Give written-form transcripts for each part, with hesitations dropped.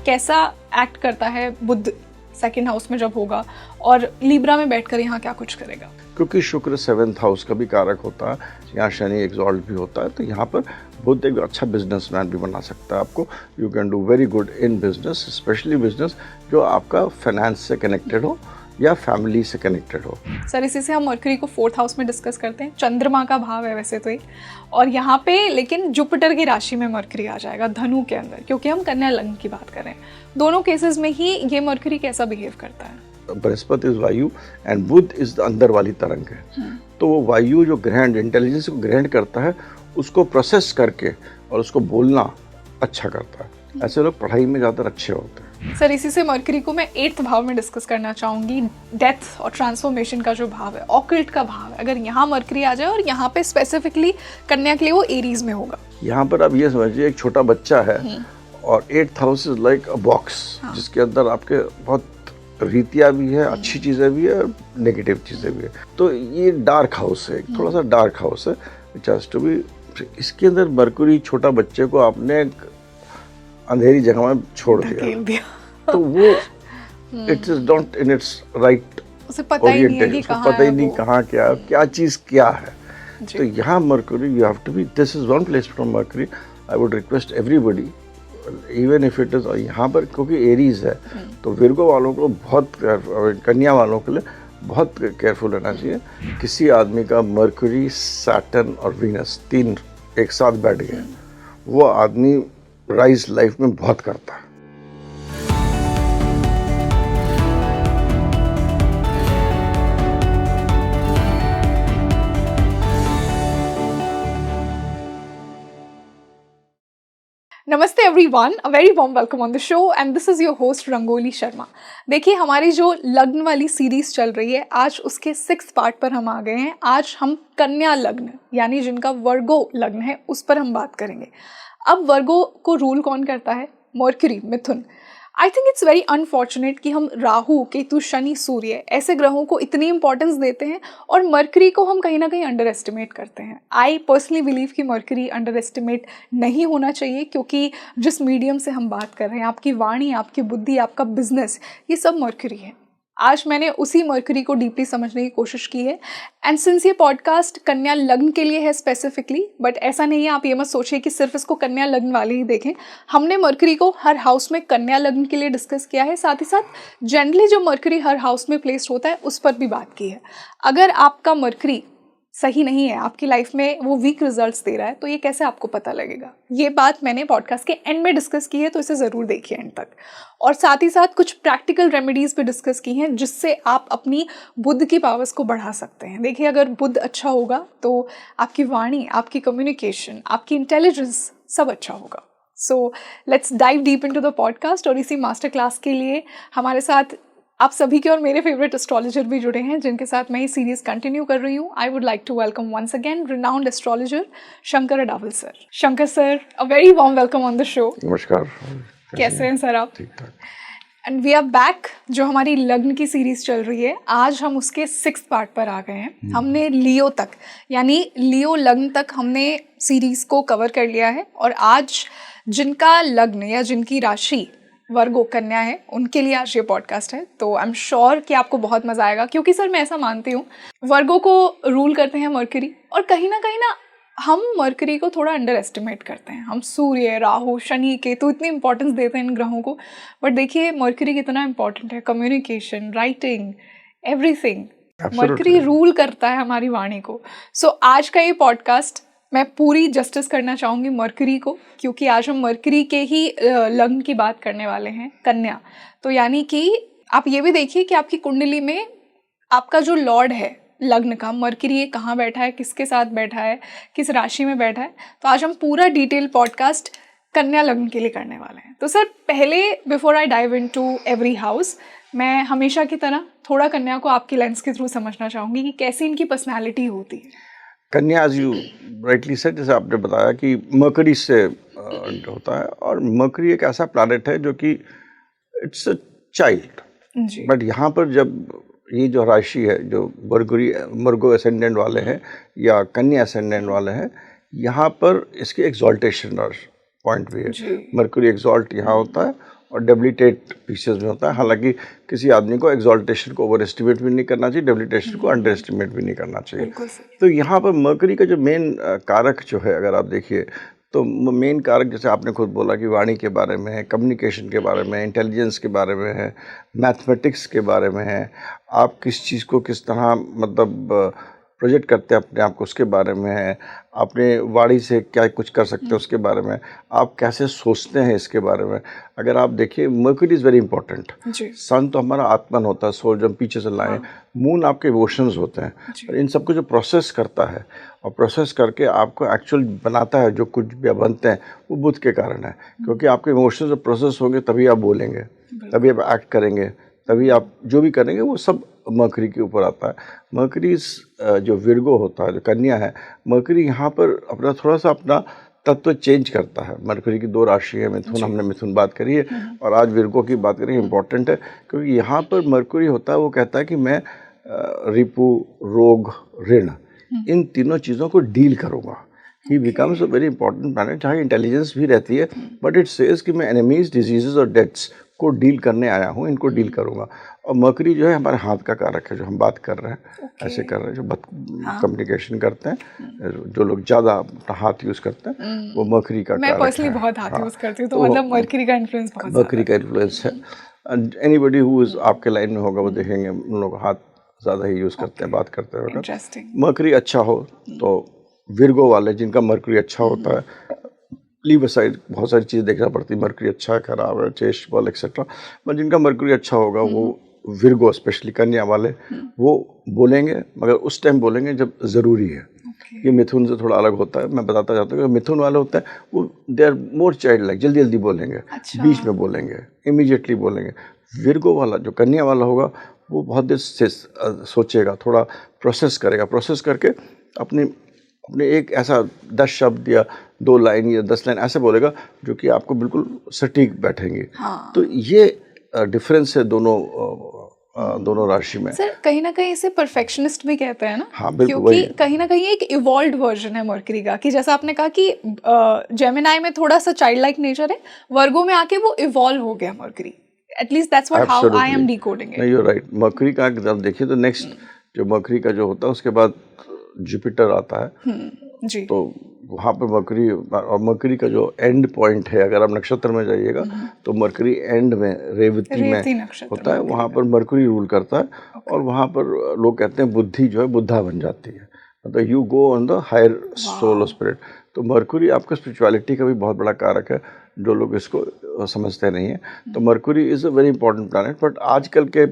कैसा एक्ट करता है बुध सेकंड हाउस में जब होगा, और लिब्रा में बैठकर यहाँ क्या कुछ करेगा? क्योंकि शुक्र 7th हाउस का भी कारक होता है, यहाँ शनि एक्सॉल्ट भी होता है, तो यहाँ पर बुध एक अच्छा बिजनेसमैन भी बना सकता है आपको। You can do very good in business, specially business जो आपका फाइनेंस से कनेक्टेड हो या फैमिली से कनेक्टेड हो। सर इसी से हम मरकरी को 4th हाउस में डिस्कस करते हैं। चंद्रमा का भाव है वैसे तो ये, और यहाँ पे लेकिन जुपिटर की राशि में मरकरी आ जाएगा धनु के अंदर, क्योंकि हम कन्या लग्न की बात कर रहे हैं। दोनों केसेस में ही ये मरकरी कैसा बिहेव करता है? बृहस्पति इज वायु एंड बुध इज अंदर वाली तरंग है, तो वो वायु जो ग्रहण इंटेलिजेंस को ग्रहण करता है उसको प्रोसेस करके और उसको बोलना अच्छा करता है। ऐसे लोग पढ़ाई में ज़्यादा अच्छे होते हैं। सर इसी से मरकरी को मैं 8th भाव में डिस्कस करना चाहूँगी। डेथ और ट्रांसफॉर्मेशन का जो भाव है, ऑकल्ट का भाव है, अगर यहाँ मरकरी आ जाए और यहाँ पे स्पेसिफिकली कन्या के लिए वो एरीज में होगा। यहाँ पर आप ये समझिए एक छोटा बच्चा है और 8th house is like a box जिसके अंदर आपके बहुत रीतियाँ भी है, अच्छी चीज़ें भी है, नेगेटिव चीज़ें भी है। तो ये डार्क हाउस है, थोड़ा सा डार्क हाउस है, विच हैज़ टू बी। इसके अंदर मरकरी छोटा बच्चे को आपने अंधेरी जगह में छोड़ दिया तो वो it is not in its right, उसे पता ही नहीं है कि कहाँ पता ही नहीं कहाँ क्या चीज़ क्या है। तो यहाँ Mercury you have to be, this is one place from Mercury. I would request everybody even if it is यहाँ पर, क्योंकि एरीज है तो विर्गो वालों को बहुत, कन्या वालों के लिए बहुत केयरफुल रहना चाहिए। किसी आदमी का मरकरी, सैटर्न और वीनस 3 एक साथ बैठ गए, वो आदमी राइज लाइफ में बहुत करता है। नमस्ते everyone, a very warm welcome on the show and this is your host Rangoli Sharma. देखिए हमारी जो लग्न वाली सीरीज चल रही है, आज उसके 6th पार्ट पर हम आ गए हैं। आज हम कन्या लग्न यानी जिनका वर्गो लग्न है उस पर हम बात करेंगे। अब वर्गो को रूल कौन करता है? Mercury, Mithun. I think it's very unfortunate कि हम राहु, केतु, शनि, सूर्य ऐसे ग्रहों को इतनी इंपॉर्टेंस देते हैं और मरकरी को हम कहीं ना कहीं अंडर एस्टिमेट करते हैं। आई पर्सनली बिलीव कि मरकरी अंडर एस्टिमेट नहीं होना चाहिए, क्योंकि जिस मीडियम से हम बात कर रहे हैं, आपकी वाणी, आपकी बुद्धि, आपका बिजनेस, ये सब मरकरी है। आज मैंने उसी मरकरी को डीपली समझने की कोशिश की है। एंड सिंस ये पॉडकास्ट कन्या लग्न के लिए है स्पेसिफिकली, बट ऐसा नहीं है, आप ये मत सोचिए कि सिर्फ इसको कन्या लग्न वाले ही देखें। हमने मरकरी को हर हाउस में कन्या लग्न के लिए डिस्कस किया है, साथ ही साथ जनरली जो मरकरी हर हाउस में प्लेस्ड होता है उस पर भी बात की है। अगर आपका मरकरी सही नहीं है, आपकी लाइफ में वो वीक रिजल्ट्स दे रहा है, तो ये कैसे आपको पता लगेगा? ये बात मैंने पॉडकास्ट के एंड में डिस्कस की है, तो इसे ज़रूर देखिए एंड तक। और साथ ही साथ कुछ प्रैक्टिकल रेमेडीज़ भी डिस्कस की हैं जिससे आप अपनी बुद्ध की पावर्स को बढ़ा सकते हैं। देखिए अगर बुद्ध अच्छा होगा तो आपकी वाणी, आपकी कम्युनिकेशन, आपकी इंटेलिजेंस सब अच्छा होगा। So let's dive deep into the podcast. और इसी मास्टर क्लास के लिए हमारे साथ आप सभी के और मेरे फेवरेट एस्ट्रोलॉजर भी जुड़े हैं, जिनके साथ मैं ये सीरीज कंटिन्यू कर रही हूँ। I would like to welcome once again renowned astrologer Shankar Adawal sir. Shankar sir, a very warm welcome on the show. नमस्कार, कैसे हैं सर आप? ठीक ठाक। And we are back. जो हमारी लग्न की सीरीज चल रही है, आज हम उसके 6th पार्ट पर आ गए हैं। हमने लियो तक यानी लियो लग्न तक हमने सीरीज को कवर कर लिया है, और आज जिनका लग्न या जिनकी राशि वर्गो कन्या है उनके लिए आज ये पॉडकास्ट है। तो आई एम श्योर कि आपको बहुत मजा आएगा, क्योंकि सर मैं ऐसा मानती हूँ वर्गो को रूल करते हैं मरकरी, और कहीं ना हम मरकरी को थोड़ा अंडर एस्टिमेट करते हैं। हम सूर्य, राहु, शनि, केतु इतनी इंपॉर्टेंस देते हैं इन ग्रहों को, बट देखिए मरकरी कितना इंपॉर्टेंट है। Communication, writing, everything, mercury rule करता है हमारी वाणी को। सो आज का ये पॉडकास्ट मैं पूरी जस्टिस करना चाहूँगी मरकरी को, क्योंकि आज हम मरकरी के ही लग्न की बात करने वाले हैं, कन्या। तो यानी कि आप ये भी देखिए कि आपकी कुंडली में आपका जो लॉर्ड है लग्न का, मरकरी कहाँ बैठा है, किसके साथ बैठा है, किस राशि में बैठा है। तो आज हम पूरा डिटेल पॉडकास्ट कन्या लग्न के लिए करने वाले हैं। तो सर पहले before I dive into every house, मैं हमेशा की तरह थोड़ा कन्या को आपकी लेंस के थ्रू समझना चाहूँगी कि कैसी इनकी पर्सनैलिटी होती है। कन्या, एज यू राइटली सेड, जैसे आपने बताया कि मरकरी से होता है, और मरकरी एक ऐसा प्लैनेट है जो कि इट्स अ चाइल्ड। बट यहाँ पर जब ये जो राशि है, जो वर्गो एसेंडेंट वाले हैं या कन्या एसेंडेंट वाले हैं, यहाँ पर इसकी एक्सॉल्टेशन और पॉइंट भी है। मरकरी एक्सॉल्ट यहाँ होता है और डेबिलिटेट पीसेस में होता है। हालांकि किसी आदमी को एक्सॉल्टेशन को ओवर एस्टिमेट भी नहीं करना चाहिए, डेबिलिटेशन को अंडर एस्टिमेट भी नहीं करना चाहिए। तो यहाँ पर मरकरी का जो मेन कारक जो है, अगर आप देखिए तो मेन कारक जैसे आपने खुद बोला कि वाणी के बारे में है, कम्युनिकेशन के बारे में, इंटेलिजेंस के बारे में है, मैथमेटिक्स के बारे में है, आप किस चीज़ को किस तरह मतलब प्रोजेक्ट करते हैं अपने आप को उसके बारे में है, अपने वाणी से क्या कुछ कर सकते हैं उसके बारे में, आप कैसे सोचते हैं इसके बारे में। अगर आप देखिए मर्क्यूरी इज़ वेरी इंपॉर्टेंट। सन तो हमारा आत्मन होता है, सोल जो हम पीछे से लाएँ। मून आपके इमोशंस होते हैं, और इन सबको जो प्रोसेस करता है और प्रोसेस करके आपको एक्चुअल बनाता है, जो कुछ भी बनते हैं वो बुध के कारण है। क्योंकि आपके इमोशंस जब प्रोसेस होंगे तभी आप बोलेंगे, तभी आप एक्ट करेंगे, तभी आप जो भी करेंगे वो सब मरकरी के ऊपर आता है। मरकरी जो विर्गो होता है, जो कन्या है, मरकरी यहाँ पर अपना थोड़ा सा अपना तत्व चेंज करता है। मरकरी की 2 राशि है, मिथुन, हमने मिथुन बात करी है, और आज विर्गो की बात करें। इंपॉर्टेंट है क्योंकि यहाँ पर मरकरी होता है, वो कहता है कि मैं रिपु, रोग, ऋण, इन तीनों चीज़ों को डील करूँगा। ही becomes a very important planet जहाँ इंटेलिजेंस भी रहती है, बट इट सेज कि मैं एनिमीज, डिजीजेस और डेथ्स को डील करने आया हूँ, इनको डील करूँगा। और मरकरी जो है हमारे हाथ का कारक है, जो हम बात कर रहे हैं, ऐसे कर रहे हैं, जो कम्युनिकेशन करते हैं, जो लोग ज़्यादा अपना हाथ यूज़ करते हैं, वो मरकरी का कारक है। मैं पर्सनली बहुत हाथ यूज़ करती हूँ, तो मतलब मरकरी का इन्फ्लुएंस बहुत मरकरी का इन्फ्लुएंस है। एनीबडी हु इज आपके लाइन में होगा वो देखेंगे उन लोग हाथ ज़्यादा ही यूज़ करते हैं बात करते हैं। मरकरी अच्छा हो तो विर्गो वाले जिनका मरकरी अच्छा होता है, लीव असाइड बहुत सारी चीज़ें देखना पड़ती है, मरकरी अच्छा है, खराब है, चेस्ट बॉल एक्सेट्रा, पर जिनका मरकरी अच्छा होगा वो विर्गो, स्पेशली कन्या वाले, वो बोलेंगे, मगर उस टाइम बोलेंगे जब ज़रूरी है। ये मिथुन से थोड़ा अलग होता है। मैं बताता जाता हूँ कि मिथुन वाले होते हैं वो they are more child like, जल्दी जल्दी बोलेंगे, बीच में बोलेंगे, इमीडिएटली बोलेंगे। विर्गो वाला जो कन्या वाला होगा वो बहुत देर से सोचेगा, थोड़ा प्रोसेस करेगा, प्रोसेस करके अपने एक ऐसा 10 शब्द या 2 लाइन या 10 लाइन ऐसे बोलेगा जो कि आपको बिल्कुल सटीक बैठेंगे। तो ये डिफरेंस है दोनों राशि में। सर कहीं ना कहीं इसे परफेक्शनिस्ट भी कहते हैं ना? हाँ बिल्कुल, क्योंकि कहीं ना कहीं एक इवॉल्व्ड वर्जन है मरकरी का, कि जैसा आपने कहा कि जेमिनाई में थोड़ा सा चाइल्ड लाइक नेचर है, वर्गो में आके वो इवॉल्व हो गया mercury. At least that's what how I am decoding it. You right. Mercury का जब देखिए तो नेक्स्ट जो मरकरी का जो होता है उसके बाद जुपिटर आता है जी। तो वहाँ पर मरकरी, और मरकरी का जो एंड पॉइंट है, अगर आप नक्षत्र में जाइएगा तो मरकरी एंड में रेवती में होता है, वहाँ पर मरकरी रूल करता है। और वहाँ पर लोग कहते हैं बुद्धि जो है बुद्धा बन जाती है, मतलब you go on the higher soul of spirit. तो मरकरी आपका स्पिरिचुअलिटी का भी बहुत बड़ा कारक है, जो लोग इसको समझते नहीं है। तो mercury is a very important planet, but आजकल के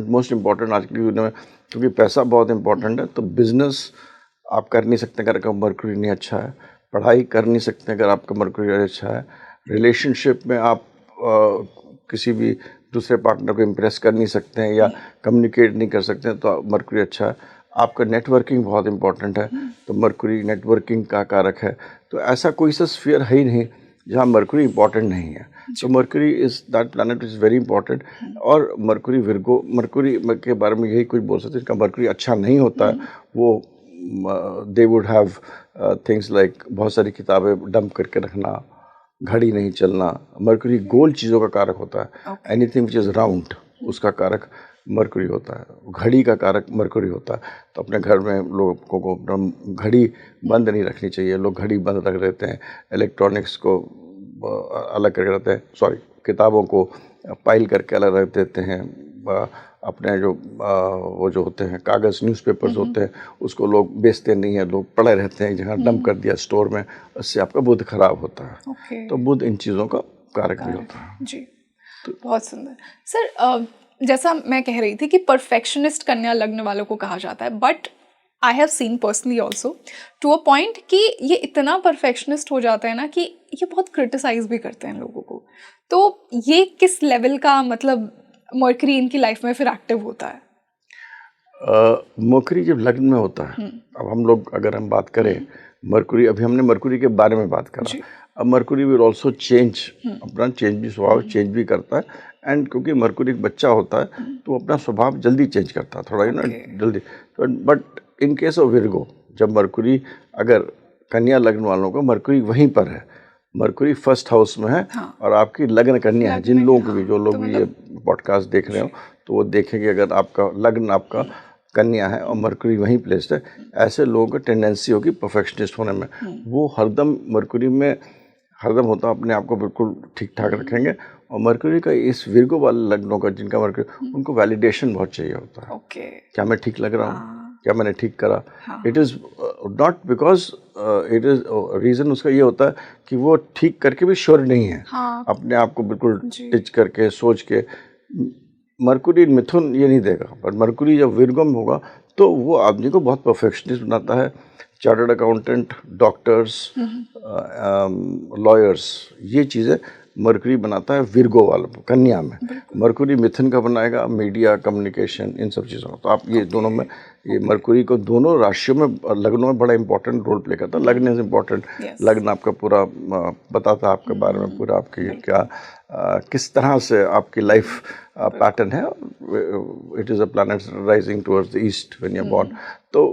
मोस्ट इम्पॉर्टेंट आज की दुनिया में, क्योंकि पैसा बहुत इंपॉर्टेंट है, तो बिजनेस आप कर नहीं सकते अगर आपका मरकरी नहीं अच्छा है, पढ़ाई कर नहीं सकते अगर आपका मरकरी अच्छा है, रिलेशनशिप में आप किसी भी दूसरे पार्टनर को इम्प्रेस कर नहीं सकते हैं या कम्युनिकेट नहीं कर सकते हैं, तो मरकरी अच्छा है। आपका नेटवर्किंग बहुत इंपॉर्टेंट है, तो मरकरी नेटवर्किंग का कारक है। तो ऐसा कोई सा स्फीयर है ही नहीं जहाँ मरकरी इंपॉर्टेंट नहीं है। तो mercury is that planet is very important. और मरकरी विर्गो, मरकरी के बारे में यही कुछ बोल सकते हैं, जिनका मरकरी अच्छा नहीं होता है वो they would have things like बहुत सारी किताबें डंप करके रखना, घड़ी नहीं चलना। मरकरी गोल चीज़ों का कारक होता है, एनीथिंग विच इज़ राउंड उसका कारक मरकरी होता है, घड़ी का कारक मरकरी होता है। तो अपने घर में लोगों को अपना घड़ी बंद नहीं रखनी चाहिए, लोग घड़ी बंद रख देते हैं, इलेक्ट्रॉनिक्स को अलग करके रखते हैं, सॉरी किताबों को पाइल करके अलग रख देते हैं, अपने जो वो जो होते हैं कागज़ न्यूज़पेपर्स होते हैं उसको लोग बेचते नहीं हैं, लोग पड़े रहते हैं, जहाँ डंप कर दिया स्टोर में, उससे आपका बुध खराब होता है। तो बुध इन चीज़ों का कारक भी होता है जी। तो बहुत सुंदर सर, जैसा मैं कह रही थी कि परफेक्शनिस्ट कन्या लग्न वालों को कहा जाता है, but I have seen personally also to a point कि ये इतना परफेक्शनिस्ट हो जाता है ना कि ये बहुत क्रिटिसाइज भी करते हैं लोगों को। तो ये किस लेवल का मतलब मरकरी इनकी लाइफ में फिर एक्टिव होता है? मरकरी जब लग्न में होता है, अब हम लोग अगर हम बात करें मरकरी, अभी हमने मरकरी के बारे में बात करा, अब मरकरी विल ऑल्सो चेंज, अपना चेंज भी स्वभाव चेंज भी करता है। एंड क्योंकि मरकरी एक बच्चा होता है तो अपना स्वभाव जल्दी चेंज करता है, थोड़ा ना जल्दी। तो but in case of Virgo, जब मरकरी, अगर कन्या लग्न वालों को मरकरी वहीं पर है, मरकुरी फर्स्ट हाउस में है हाँ। और आपकी लग्न कन्या है। जिन लोगों को भी, जो लोग तो भी ये पॉडकास्ट देख रहे हो तो वो देखेंगे, अगर आपका लग्न आपका कन्या है और मरकुरी वहीं प्लेस्ड है, ऐसे लोगों को टेंडेंसी होगी परफेक्शनिस्ट होने में। वो हरदम मरकुरी में हरदम होता अपने आप को बिल्कुल ठीक ठाक रखेंगे। और मरकुरी का इस विर्गो वाले लग्नों का जिनका मरकुरी, उनको वैलिडेशन बहुत चाहिए होता है। ओके। क्या मैं ठीक लग रहा हूँ, हाँ। क्या मैंने ठीक करा। हाँ। It is not because it is reason उसका ये होता है कि वो ठीक करके भी श्योर नहीं है। हाँ। अपने आप को बिल्कुल जी। टिच करके सोच के। मरकुरी मिथुन ये नहीं देगा, पर मरकुरी जब विर्गो में होगा तो वो आदमी को बहुत परफेक्शनिस्ट बनाता है। चार्टर्ड अकाउंटेंट, डॉक्टर्स, लॉयर्स, ये चीज़ें मरकुरी बनाता है विर्गो वाला कन्या में। मरकुरी मिथुन का बनाएगा मीडिया, कम्युनिकेशन, इन सब चीज़ों का। तो आप ये दोनों में, ये मरकुरी को दोनों राशियों में, लग्नों में बड़ा इंपॉर्टेंट रोल प्ले करता है। लग्न इज इम्पॉर्टेंट। लग्न आपका पूरा बताता है आपके बारे में, पूरा आपकी क्या किस तरह से आपकी लाइफ पैटर्न है। It is a planet rising towards the east when you are born. तो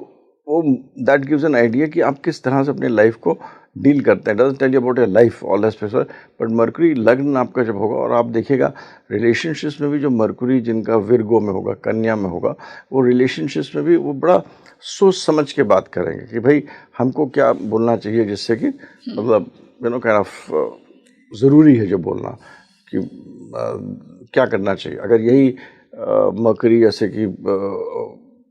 वो दैट गिव्स एन आइडिया कि आप किस तरह से अपनी लाइफ को डील करते हैं। Doesn't tell you about your life all special, but Mercury लग्न आपका जब होगा, और आप देखिएगा रिलेशनशिप्स में भी जो मरकुरी जिनका विर्गो में होगा, कन्या में होगा, वो रिलेशनशिप्स में भी वो बड़ा सोच समझ के बात करेंगे कि भाई हमको क्या बोलना चाहिए, जिससे कि मतलब काइंड ऑफ ज़रूरी है जो बोलना कि क्या करना चाहिए। अगर यही मरकुरी जैसे कि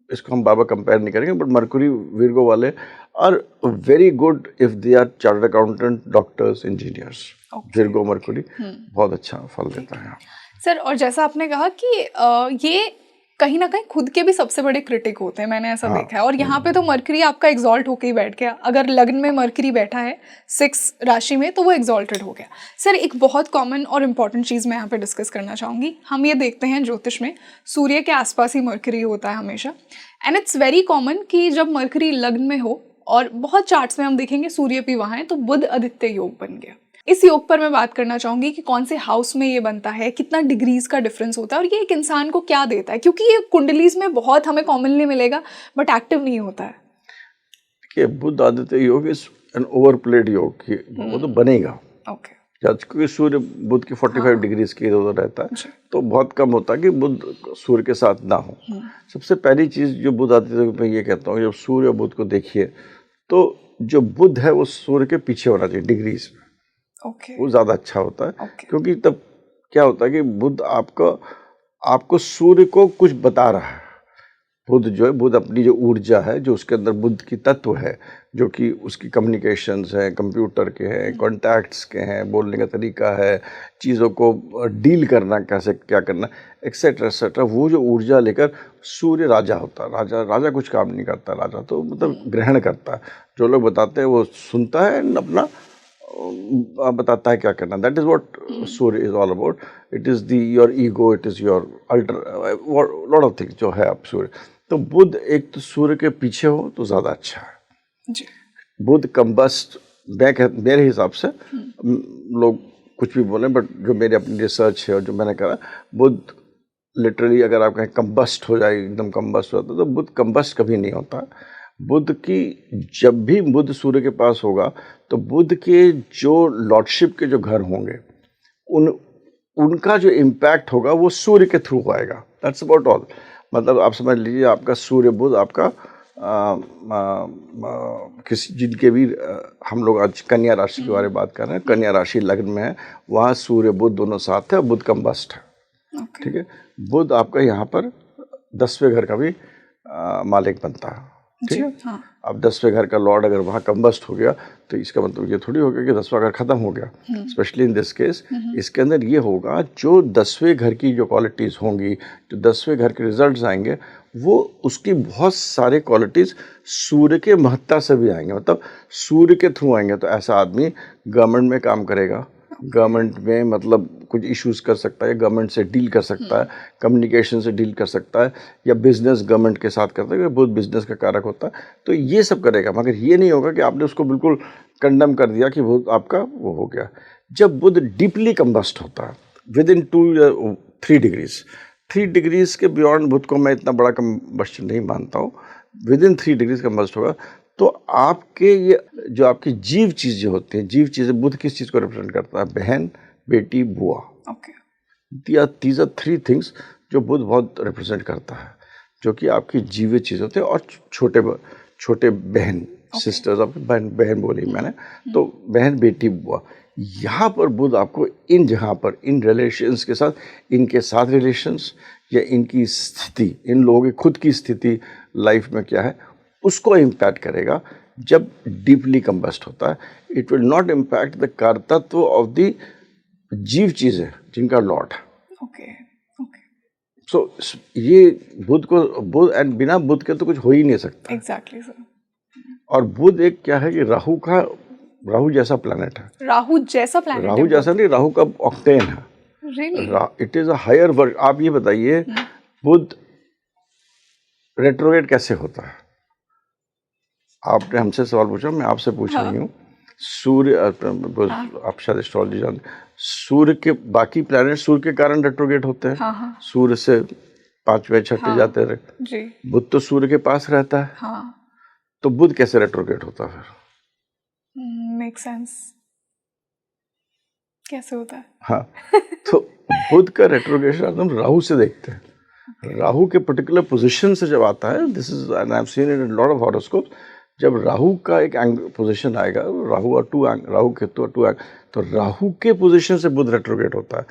इसको हम बाबा कंपेयर नहीं करेंगे, बट मरकुरी विर्गो वाले are very good if they are chartered accountant, doctors, engineers. Virgo Mercury बहुत अच्छा फल देता है सर। और जैसा आपने कहा कि ये कहीं ना कहीं खुद के भी सबसे बड़े क्रिटिक होते हैं, मैंने ऐसा देखा है। और यहाँ पे तो मरकरी आपका एग्जॉल्ट होके ही बैठ गया। अगर लग्न में मरकरी बैठा है 6 राशि में, तो वो एग्जॉल्टेड हो गया। सर, एक बहुत कॉमन और इम्पॉर्टेंट चीज़ मैं यहाँ पे डिस्कस करना चाहूँगी। हम ये देखते हैं ज्योतिष में सूर्य के आसपास ही मरकरी होता है हमेशा, एंड इट्स वेरी कॉमन कि जब मरकरी लग्न में हो, और बहुत चार्ट्स में हम देखेंगे सूर्य भी वहाँ है, तो बुध आदित्य योग बन गया। इस योग पर मैं बात करना चाहूंगी कि कौन से हाउस में ये बनता है, कितना डिग्रीज का डिफरेंस होता है, और ये एक इंसान को क्या देता है, क्योंकि ये कुंडलीज में बहुत हमें कॉमनली मिलेगा बट एक्टिव नहीं होता है। देखिए, बुध आदित्य योग इज एन ओवरप्लेड योग, वो तो बनेगा। ओके। क्योंकि सूर्य बुध की 45 डिग्रीज के इधर रहता है, तो बहुत कम होता है कि बुध सूर्य के साथ ना हो। सबसे पहली चीज जो बुध आदित्य मैं ये कहता हूँ, जब सूर्य और बुध को देखिए तो जो बुध है वो सूर्य के पीछे होना चाहिए डिग्रीज में। वो ज़्यादा अच्छा होता है। क्योंकि तब क्या होता है कि बुध आपको सूर्य को कुछ बता रहा है। बुध जो है, बुध अपनी जो ऊर्जा है, जो उसके अंदर बुध की तत्व है, जो कि उसकी कम्युनिकेशंस हैं, कंप्यूटर के हैं, कॉन्टैक्ट्स के हैं, बोलने का तरीका है, चीज़ों को डील करना कैसे क्या करना, एक्सेट्रा एक्सेट्रा, वो जो ऊर्जा लेकर सूर्य राजा होता है। राजा कुछ काम नहीं करता, राजा तो मतलब ग्रहण करता है। जो लोग बताते हैं वो सुनता है, अपना बताता है क्या करना। That is what Surya is all about. It is the your ego, it is your alter lot of things जो है आप सूर्य। तो बुध एक तो सूर्य के पीछे हो तो ज़्यादा अच्छा है जी। बुध कंबस्ट, मेरे हिसाब से लोग कुछ भी बोलें, बट जो मेरी अपनी रिसर्च है और जो मैंने करा, बुध लिटरली अगर आप कहें कंबस्ट हो जाए, एकदम कंबस्ट होता है, तो बुध कंबस्ट कभी नहीं होता। बुध की जब भी बुध सूर्य के पास होगा तो बुध के जो लॉर्डशिप के जो घर होंगे उनका जो इम्पैक्ट होगा वो सूर्य के थ्रू आएगा। That's about all. मतलब आप समझ लीजिए, आपका सूर्य बुध आपका किसी जिनके भी हम लोग आज कन्या राशि के बारे में बात कर रहे हैं, कन्या राशि लग्न में है, वहाँ सूर्य बुध दोनों साथ है और बुध कंबस्ट है। ठीक है, बुध आपका यहाँ पर 10वें घर का भी मालिक बनता है। ठीक है, हाँ। अब 10वें घर का लॉर्ड अगर वहाँ कंबस्ट हो गया तो इसका मतलब ये थोड़ी हो गया कि 10वां घर खत्म हो गया। स्पेशली इन दिस केस इसके अंदर ये होगा, जो 10वें घर की जो क्वालिटीज़ होंगी, जो 10वें घर के रिजल्ट्स आएंगे, वो उसकी बहुत सारे क्वालिटीज़ सूर्य के महत्ता से भी आएंगे, मतलब सूर्य के थ्रू आएंगे। तो ऐसा आदमी गवर्नमेंट में काम करेगा, गवर्नमेंट में मतलब कुछ इश्यूज कर सकता है, गवर्नमेंट से डील कर सकता है, कम्युनिकेशन से डील कर सकता है, या बिजनेस गवर्नमेंट के साथ करता है, बहुत बिजनेस का कारक होता है, तो ये सब करेगा। मगर ये नहीं होगा कि आपने उसको बिल्कुल कंडम कर दिया कि वो आपका वो हो गया। जब बुध डीपली कंबस्ट होता है विद इन 2-3 डिग्रीज, 3 डिग्रीज के बियॉन्ड बुध को मैं इतना बड़ा कंबस्टन नहीं मानता हूँ, विद इन 3 डिग्रीज कंबस्ट होगा, तो आपके ये जो आपकी जीव चीज़ें होती हैं, जीव चीज़ें, बुध किस चीज़ को रिप्रेजेंट करता है? बहन, बेटी, बुआ। Okay, these are three things जो बुध बहुत रिप्रेजेंट करता है, जो कि आपकी जीव चीज़ होते हैं। और छोटे बहन, सिस्टर्स, आपकी बहन बोली मैंने, तो बहन, बेटी, बुआ। यहाँ पर बुध आपको इन जगह पर इन रिलेशंस के साथ, इनके साथ रिलेशंस या इनकी स्थिति, इन लोगों की खुद की स्थिति लाइफ में क्या है, उसको इम्पैक्ट करेगा। जब डीपली कंबस्ट होता है, it will not impact the कर्तृत्व ऑफ द जीव चीज़ें जिनका लॉर्ड है। ओके, ओके, सो ये बुध एंड बिना बुध के तो कुछ हो ही नहीं सकता। Exactly sir. और बुध एक क्या है कि राहु जैसा प्लैनेट है। राहु जैसा प्लैनेट? राहु जैसा नहीं, राहु का ऑक्टेन है। Really? It is a higher word. आप ये बताइए, बुध रेट्रोगेट कैसे होता है? आपने हमसे सवाल पूछा, मैं आपसे पूछ रही हूँ। सूर्य, आप शायद एस्ट्रोलॉजी जानते, सूर्य के बाकी प्लैनेट सूर्य के कारण रेट्रोगेट होते हैं। सूर्य से 5वें 6ठे जाते रहे जी। बुध तो सूर्य के पास रहता है। तो बुध कैसे रेट्रोगेट होता है फिर? Make sense. कैसे होता है? हाँ, तो बुध का रेट्रोगेशन हम राहु से देखते हैं। राहु के पर्टिकुलर पोजीशन से जब आता है, this is and I have seen it in lot of horoscope, जब राहु का एक पोजीशन आएगा, राहु और राहु केतु और 2 एंगल, तो राहु के पोजीशन से बुध रेट्रोगेट होता है।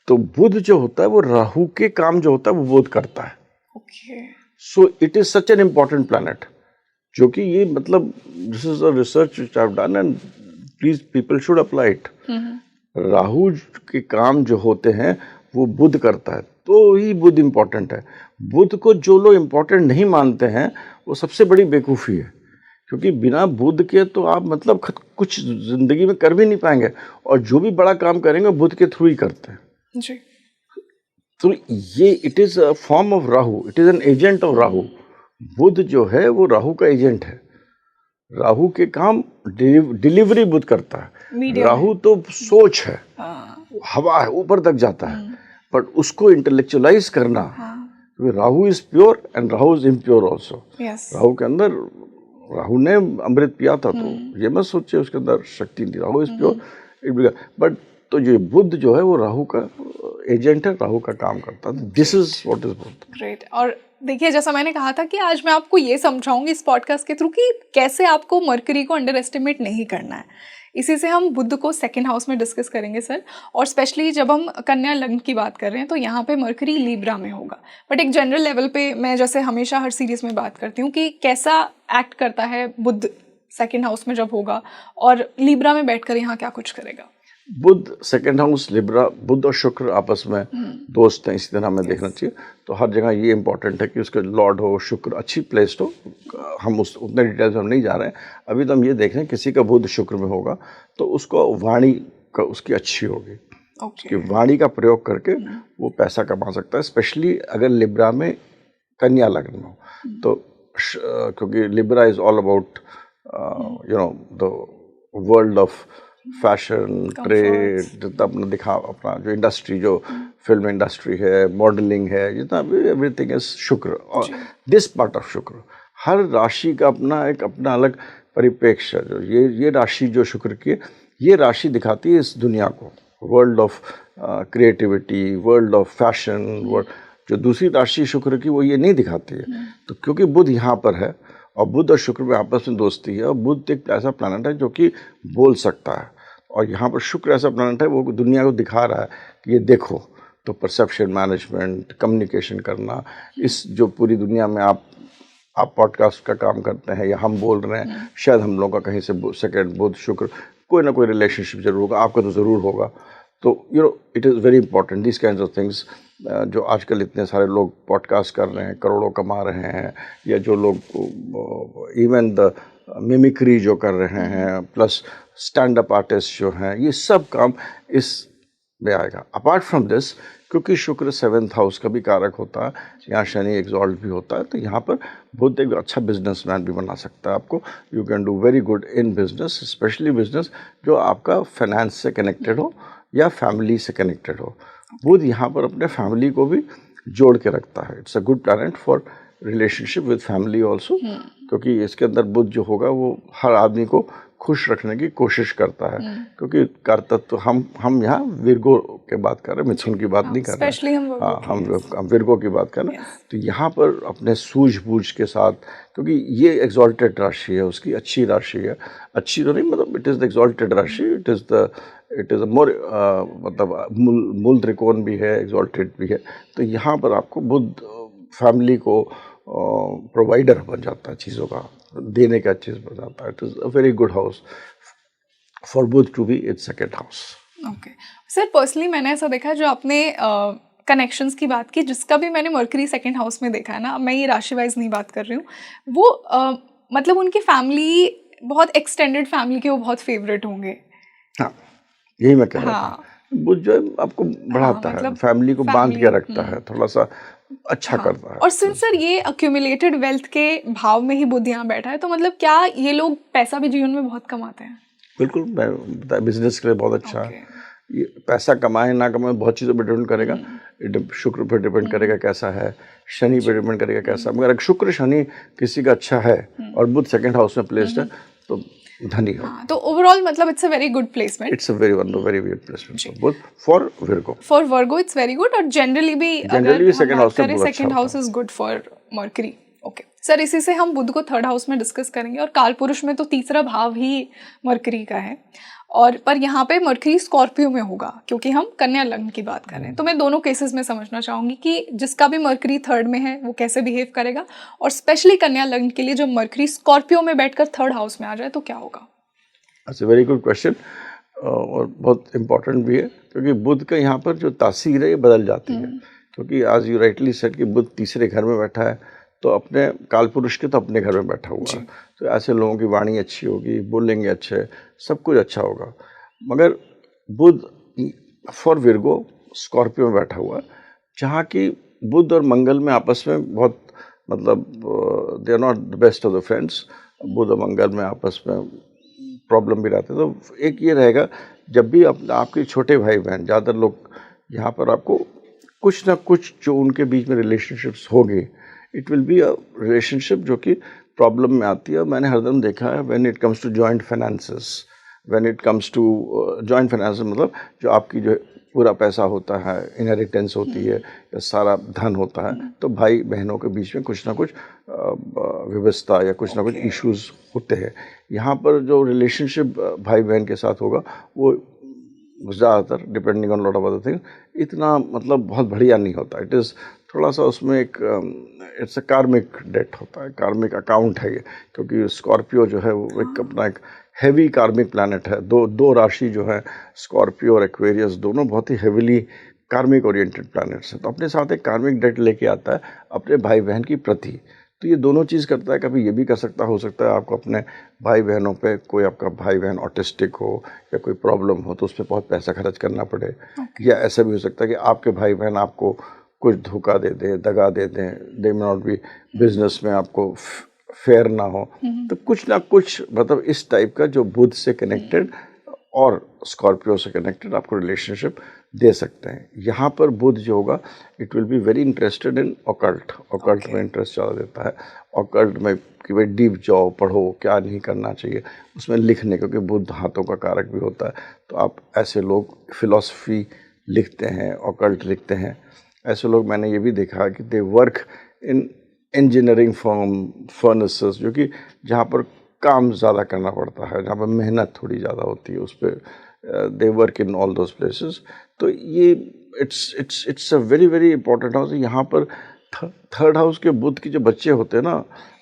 तो बुध जो होता है वो राहु के काम जो होता है वो बुध करता है। Okay, so it is such an important planet, जो कि ये मतलब this is a research which I have done and please people should apply it. Rahu के काम जो होते हैं वो बुध करता है, तो ही बुध इम्पोर्टेंट है। बुध को जो लोग इम्पोर्टेंट नहीं मानते हैं वो सबसे बड़ी बेवकूफ़ी है, क्योंकि बिना बुध के तो आप मतलब कुछ जिंदगी में कर भी नहीं पाएंगे, और जो भी बड़ा काम करेंगे बुध के थ्रू ही करते हैं जी। तो ये it is a form of Rahu, it is an agent of Rahu. Budh जो है वो राहु का एजेंट है। राहु के काम डिलीवरी बुध करता है। राहु तो सोच है, हवा है, ऊपर तक जाता है, बट उसको इंटेलेक्चुअलाइज करना, Rahu is pure and Rahu is impure also. Rahu के अंदर, राहु ने अमृत पिया था, तो ये मत सोचिए उसके अंदर शक्ति नहीं। राहु इज प्योर, बट तो ये बुध जो है वो राहु का एजेंट है, राहु का काम करता है। This is what is Budh. Great. और देखिए, जैसा मैंने कहा था कि आज मैं आपको ये समझाऊंगी इस पॉडकास्ट के थ्रू कि कैसे आपको मरकरी को अंडर एस्टिमेट नहीं करना है। इसी से हम बुध को 2nd हाउस में डिस्कस करेंगे सर, और स्पेशली जब हम कन्या लग्न की बात कर रहे हैं तो यहाँ पे मरकरी लीब्रा में होगा। बट एक जनरल लेवल पे मैं जैसे हमेशा हर सीरीज में बात करती हूँ कि कैसा एक्ट करता है बुध 2nd हाउस में जब होगा, और लीब्रा में बैठकर यहाँ क्या कुछ करेगा। बुध 2nd हाउस लिब्रा, बुध और शुक्र आपस में दोस्त हैं, इसी तरह हमें देखना चाहिए। तो हर जगह ये इंपॉर्टेंट है कि उसके लॉर्ड हो, शुक्र अच्छी प्लेस्ड हो। हम उतने डिटेल्स में हम नहीं जा रहे हैं, अभी तो हम ये देख रहे हैं किसी का बुध शुक्र में होगा तो उसको वाणी का उसकी अच्छी होगी। उसकी वाणी का प्रयोग करके वो पैसा कमा सकता है, स्पेशली अगर लिब्रा में कन्या लग्न हो तो, क्योंकि Libra is all about you know the world of fashion, trade, अपना दिखा, अपना जो इंडस्ट्री, जो फिल्म इंडस्ट्री है, मॉडलिंग है, जितना एवरीथिंग इज शुक्र। और दिस पार्ट ऑफ शुक्र, हर राशि का अपना अलग परिप्रेक्ष्य। जो ये राशि जो शुक्र की, ये राशि दिखाती है इस दुनिया को, world of creativity, world of fashion, world. जो दूसरी राशि शुक्र की वो ये नहीं दिखाती है। तो क्योंकि बुध यहाँ पर है और बुध और शुक्र में आपस में दोस्ती है, और बुध एक ऐसा प्लैनेट है जो कि बोल सकता है, और यहाँ पर शुक्र ऐसा प्लैनेट है वो दुनिया को दिखा रहा है कि ये देखो। तो परसेप्शन मैनेजमेंट, कम्युनिकेशन करना, इस जो पूरी दुनिया में आप पॉडकास्ट का काम करते हैं या हम बोल रहे हैं, शायद हम लोगों का कहीं से 2nd बुध शुक्र कोई ना कोई रिलेशनशिप जरूर होगा, आपका तो ज़रूर होगा। तो you know it is very important this kinds of things. जो आजकल इतने सारे लोग पॉडकास्ट कर रहे हैं, करोड़ों कमा रहे हैं, या जो लोग इवन द मिमिक्री जो कर रहे हैं, प्लस स्टैंड अप आर्टिस्ट जो हैं, ये सब काम इस में आएगा। अपार्ट फ्रॉम दिस, क्योंकि शुक्र 7th हाउस का भी कारक होता है, यहाँ शनि एक्सॉल्ट भी होता है, तो यहाँ पर बुध एक अच्छा बिजनेसमैन भी बना सकता है आपको। You can do very good in business, specially business जो आपका फाइनेंस से कनेक्टेड हो या फैमिली से कनेक्टेड हो। बुध यहाँ पर अपने फैमिली को भी जोड़ के रखता है। It's a good planet for relationship with family also, क्योंकि इसके अंदर बुध जो होगा वो हर आदमी को खुश रखने की कोशिश करता है, क्योंकि कर्तव्य हम यहाँ विर्गो के बात कर रहे हैं, मिथुन की बात नहीं कर रहे हैं। हाँ, हम विर्गो की बात कर रहे हैं। तो यहाँ पर अपने सूझबूझ के साथ, क्योंकि ये एग्जॉल्टेड राशि है, उसकी अच्छी राशि है, अच्छी तो नहीं मतलब इट इज़ द एग्जॉल्टेड राशि, इट इज़ अ मोर मतलब मूल त्रिकोण भी है, एग्जॉल्टेड भी है। तो यहाँ पर आपको बुध फैमिली को प्रोवाइडर बन जाता है, चीज़ों का देने का चीज़ बन जाता है। It is a very good house for Budh to be its second house. Okay sir, personally मैंने ऐसा देखा है, जो आपने कनेक्शंस की बात की, जिसका भी मैंने मर्करी सेकेंड हाउस में देखा है ना, मैं ये राशि वाइज नहीं बात कर रही हूँ, वो मतलब उनकी फैमिली बहुत एक्सटेंडेड फैमिली के वो बहुत फेवरेट होंगे। हाँ, यही मैं कह रहा था। बुध जो है आपको बढ़ाता है, मतलब फैमिली को बांध के रखता है, थोड़ा सा अच्छा करता है। और सिंस सर ये अक्यूमुलेटेड वेल्थ के भाव में ही बुध यहाँ बैठा है, तो मतलब क्या ये लोग पैसा भी जीवन में बहुत कमाते हैं? बिल्कुल, मैं बिजनेस के लिए बहुत अच्छा है। ये पैसा कमाए ना कमाए बहुत चीज़ों पर डिपेंड करेगा। शुक्र पर डिपेंड करेगा कैसा है, शनि पर डिपेंड करेगा कैसा। मगर अगर शुक्र शनि किसी का अच्छा है और बुध सेकंड हाउस में प्लेस्ड है तो धनी हो। तो ओवरऑल मतलब it's a very good placement. It's a very good placement for Virgo. For Virgo it's very good, और जनरली भी सेकंड हाउस में second house is good for mercury. Okay sir, इसी से हम बुध को थर्ड हाउस में discuss करेंगे, और कालपुरुष में तो तीसरा भाव ही मर्करी का है, और पर यहाँ पे मर्करी स्कॉर्पियो में होगा, क्योंकि हम कन्या लग्न की बात कर रहे हैं। तो मैं दोनों केसेस में समझना चाहूंगी कि जिसका भी मर्करी थर्ड में है वो कैसे बिहेव करेगा, और स्पेशली कन्या लग्न के लिए जब मर्करी स्कॉर्पियो में बैठकर थर्ड हाउस में आ जाए तो क्या होगा। अच्छा, वेरी गुड क्वेश्चन, और बहुत इम्पोर्टेंट भी है, क्योंकि बुध का यहाँ पर जो तासीर है ये बदल जाती है। क्योंकि आज यू राइटली सेड कि बुध तीसरे घर में बैठा है, तो अपने कालपुरुष के तो अपने घर में बैठा हुआ है, तो ऐसे लोगों की वाणी अच्छी होगी, बोलेंगे अच्छे, सब कुछ अच्छा होगा। मगर बुध फॉर विर्गो स्कॉर्पियो में बैठा हुआ है, जहाँ की बुध और मंगल में आपस में बहुत मतलब they are not the best of the friends. Budh और मंगल में आपस में प्रॉब्लम भी रहते हैं। तो एक ये रहेगा, जब भी आपके छोटे भाई बहन, ज़्यादातर लोग यहाँ पर आपको कुछ ना कुछ जो उनके बीच में रिलेशनशिप्स होंगे, it will be a relationship जो कि प्रॉब्लम में आती है। मैंने हरदम देखा है when it comes to joint finances, मतलब जो आपकी जो पूरा पैसा होता है, इनहेरिटेंस होती है या सारा धन होता है, तो भाई बहनों के बीच में कुछ ना कुछ व्यवस्था या कुछ ना कुछ इश्यूज होते हैं। यहाँ पर जो रिलेशनशिप भाई बहन के साथ होगा वो ज़्यादातर depending on lot of other things इतना मतलब बहुत बढ़िया नहीं होता। इट इज़ थोड़ा सा उसमें एक इट्स अ कार्मिक डेट होता है, कार्मिक अकाउंट है ये, क्योंकि स्कॉर्पियो जो है वो एक अपना एक हैवी कार्मिक प्लैनेट है। दो राशि जो है स्कॉर्पियो और एक्वेरियस, दोनों बहुत ही हैवीली कार्मिक ओरिएंटेड प्लैनेट्स हैं। तो अपने साथ एक कार्मिक डेट लेके आता है अपने भाई बहन की प्रति। तो ये दोनों चीज़ करता है, कभी ये भी कर सकता हो सकता है आपको अपने भाई बहनों पे, कोई आपका भाई बहन ऑटिस्टिक हो या कोई प्रॉब्लम हो तो उस पर बहुत पैसा खर्च करना पड़े, या ऐसा भी हो सकता है कि आपके भाई बहन आपको कुछ धोखा दे दें, दगा दे दें, दे मे नॉट बी बिजनेस में आपको फेयर ना हो। तो कुछ ना कुछ मतलब इस टाइप का जो बुध से कनेक्टेड और स्कॉर्पियो से कनेक्टेड आपको रिलेशनशिप दे सकते हैं। यहाँ पर बुध जो होगा it will be very interested in occult में इंटरेस्ट ज़्यादा देता है। ऑकल्ट में कि भाई डीप जाओ, पढ़ो, क्या नहीं करना चाहिए, उसमें लिखने, क्योंकि बुध हाथों का कारक भी होता है। तो आप ऐसे लोग फिलॉसफी लिखते हैं, ऑकल्ट लिखते हैं, ऐसे लोग मैंने ये भी देखा कि they work in engineering firm, furnaces, जो कि जहाँ पर काम ज़्यादा करना पड़ता है, जहाँ पर मेहनत थोड़ी ज़्यादा होती है, उस पर they work in all those places. तो ये it's a very very important house. यहाँ पर थर्ड हाउस के बुध के जो बच्चे होते हैं ना,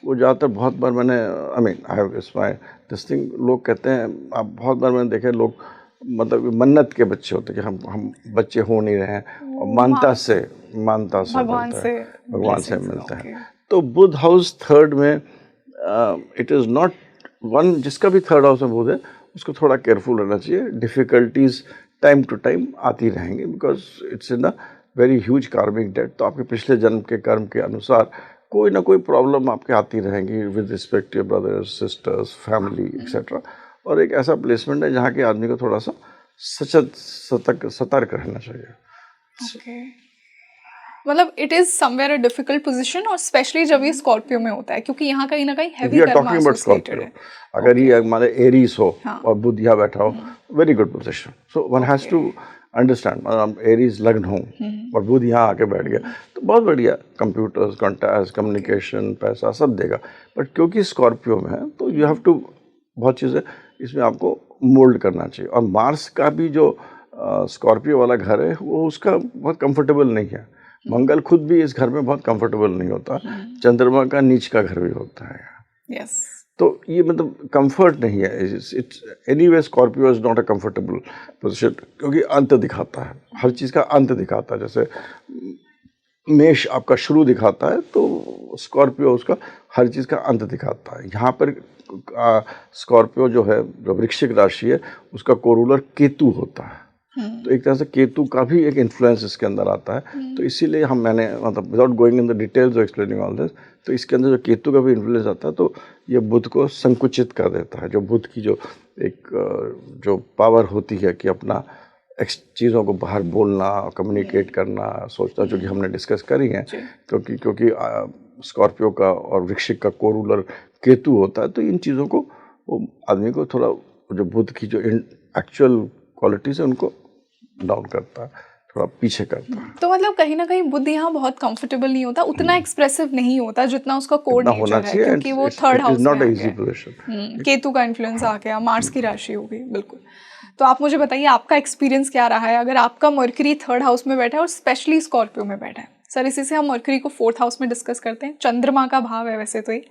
वो ज़्यादातर बहुत बार मैंने I have it's my this thing, लोग कहते हैं, आप बहुत बार मैंने देखे लोग मतलब मन्नत के बच्चे होते हैं कि हम बच्चे हो नहीं रहे हैं, और मानता से भगवान से मिलता है। तो बुध हाउस थर्ड में इट इज़ नॉट वन, जिसका भी थर्ड हाउस में बुध है उसको थोड़ा केयरफुल रहना चाहिए। डिफ़िकल्टीज टाइम टू टाइम आती रहेंगी, because it's in a very huge कार्मिक डेट। तो आपके पिछले जन्म के कर्म के अनुसार कोई ना कोई प्रॉब्लम आपके आती रहेंगी with respect two brothers, sisters, family etcetera. और एक ऐसा प्लेसमेंट है जहाँ के आदमी को थोड़ा सा सतर्क रहना चाहिए। मतलब it is somewhere a difficult position, और स्पेशली जब ये स्कॉर्पियो में होता है, क्योंकि यहाँ कहीं ना कहीं heavy we are karma talking about associated Scorpio. है. अगर ये हमारे एरीज हो हाँ. और बुध यहाँ बैठा हो, very good position. So one has to understand, मतलब एरीज लग्न हो और बुध यहाँ आके बैठ गया तो बहुत बढ़िया, कंप्यूटर्स, कॉन्टैक्ट्स, कम्युनिकेशन, पैसा सब देगा. बट क्योंकि स्कॉर्पियो में है तो यू हैव टू बहुत चीज़ें इसमें आपको मोल्ड करना चाहिए. और मार्स का भी जो स्कॉर्पियो वाला घर है वो उसका बहुत कंफर्टेबल नहीं है. मंगल खुद भी इस घर में बहुत कंफर्टेबल नहीं होता. चंद्रमा का नीच का घर भी होता है. यस. तो ये मतलब कंफर्ट नहीं है. It's anyway Scorpio is not a comfortable position, क्योंकि अंत दिखाता है, हर चीज़ का अंत दिखाता है. जैसे मेष आपका शुरू दिखाता है तो स्कॉर्पियो उसका हर चीज़ का अंत दिखाता है. यहाँ पर स्कॉर्पियो जो है, जो वृश्चिक राशि है, उसका कोरूलर केतु होता है. तो एक तरह से केतु का भी एक इन्फ्लुएंस इसके अंदर आता है. तो इसीलिए मैंने मतलब without going in the details of explaining all this, तो इसके अंदर जो केतु का भी इन्फ्लुएंस आता है तो ये बुध को संकुचित कर देता है. जो बुध की जो एक जो पावर होती है कि अपना चीज़ों को बाहर बोलना, कम्युनिकेट करना, सोचना, जो कि हमने डिस्कस करी है. क्योंकि स्कॉर्पियो का और वृश्चिक का कोरूलर केतु होता है, तो इन चीज़ों को वो आदमी को थोड़ा जो बुध की जो एक्चुअल क्वालिटीज़ है उनको डाउन करता है, थोड़ा पीछे करता है. तो मतलब कहीं ना कहीं बुध यहाँ बहुत कंफर्टेबल नहीं होता, उतना एक्सप्रेसिव नहीं होता जितना उसका कोर नेचर है, क्योंकि वो थर्ड हाउस में आ गया. केतु का इन्फ्लुएंस आ गया, मार्स की राशि हो गई. बिल्कुल. तो आप मुझे बताइए आपका एक्सपीरियंस क्या रहा है अगर आपका मर्करी थर्ड हाउस में बैठा है और स्पेशली स्कॉर्पियो में बैठा है. सर इसी से हम मर्करी को फोर्थ हाउस में डिस्कस करते हैं. चंद्रमा का भाव है वैसे तो ये,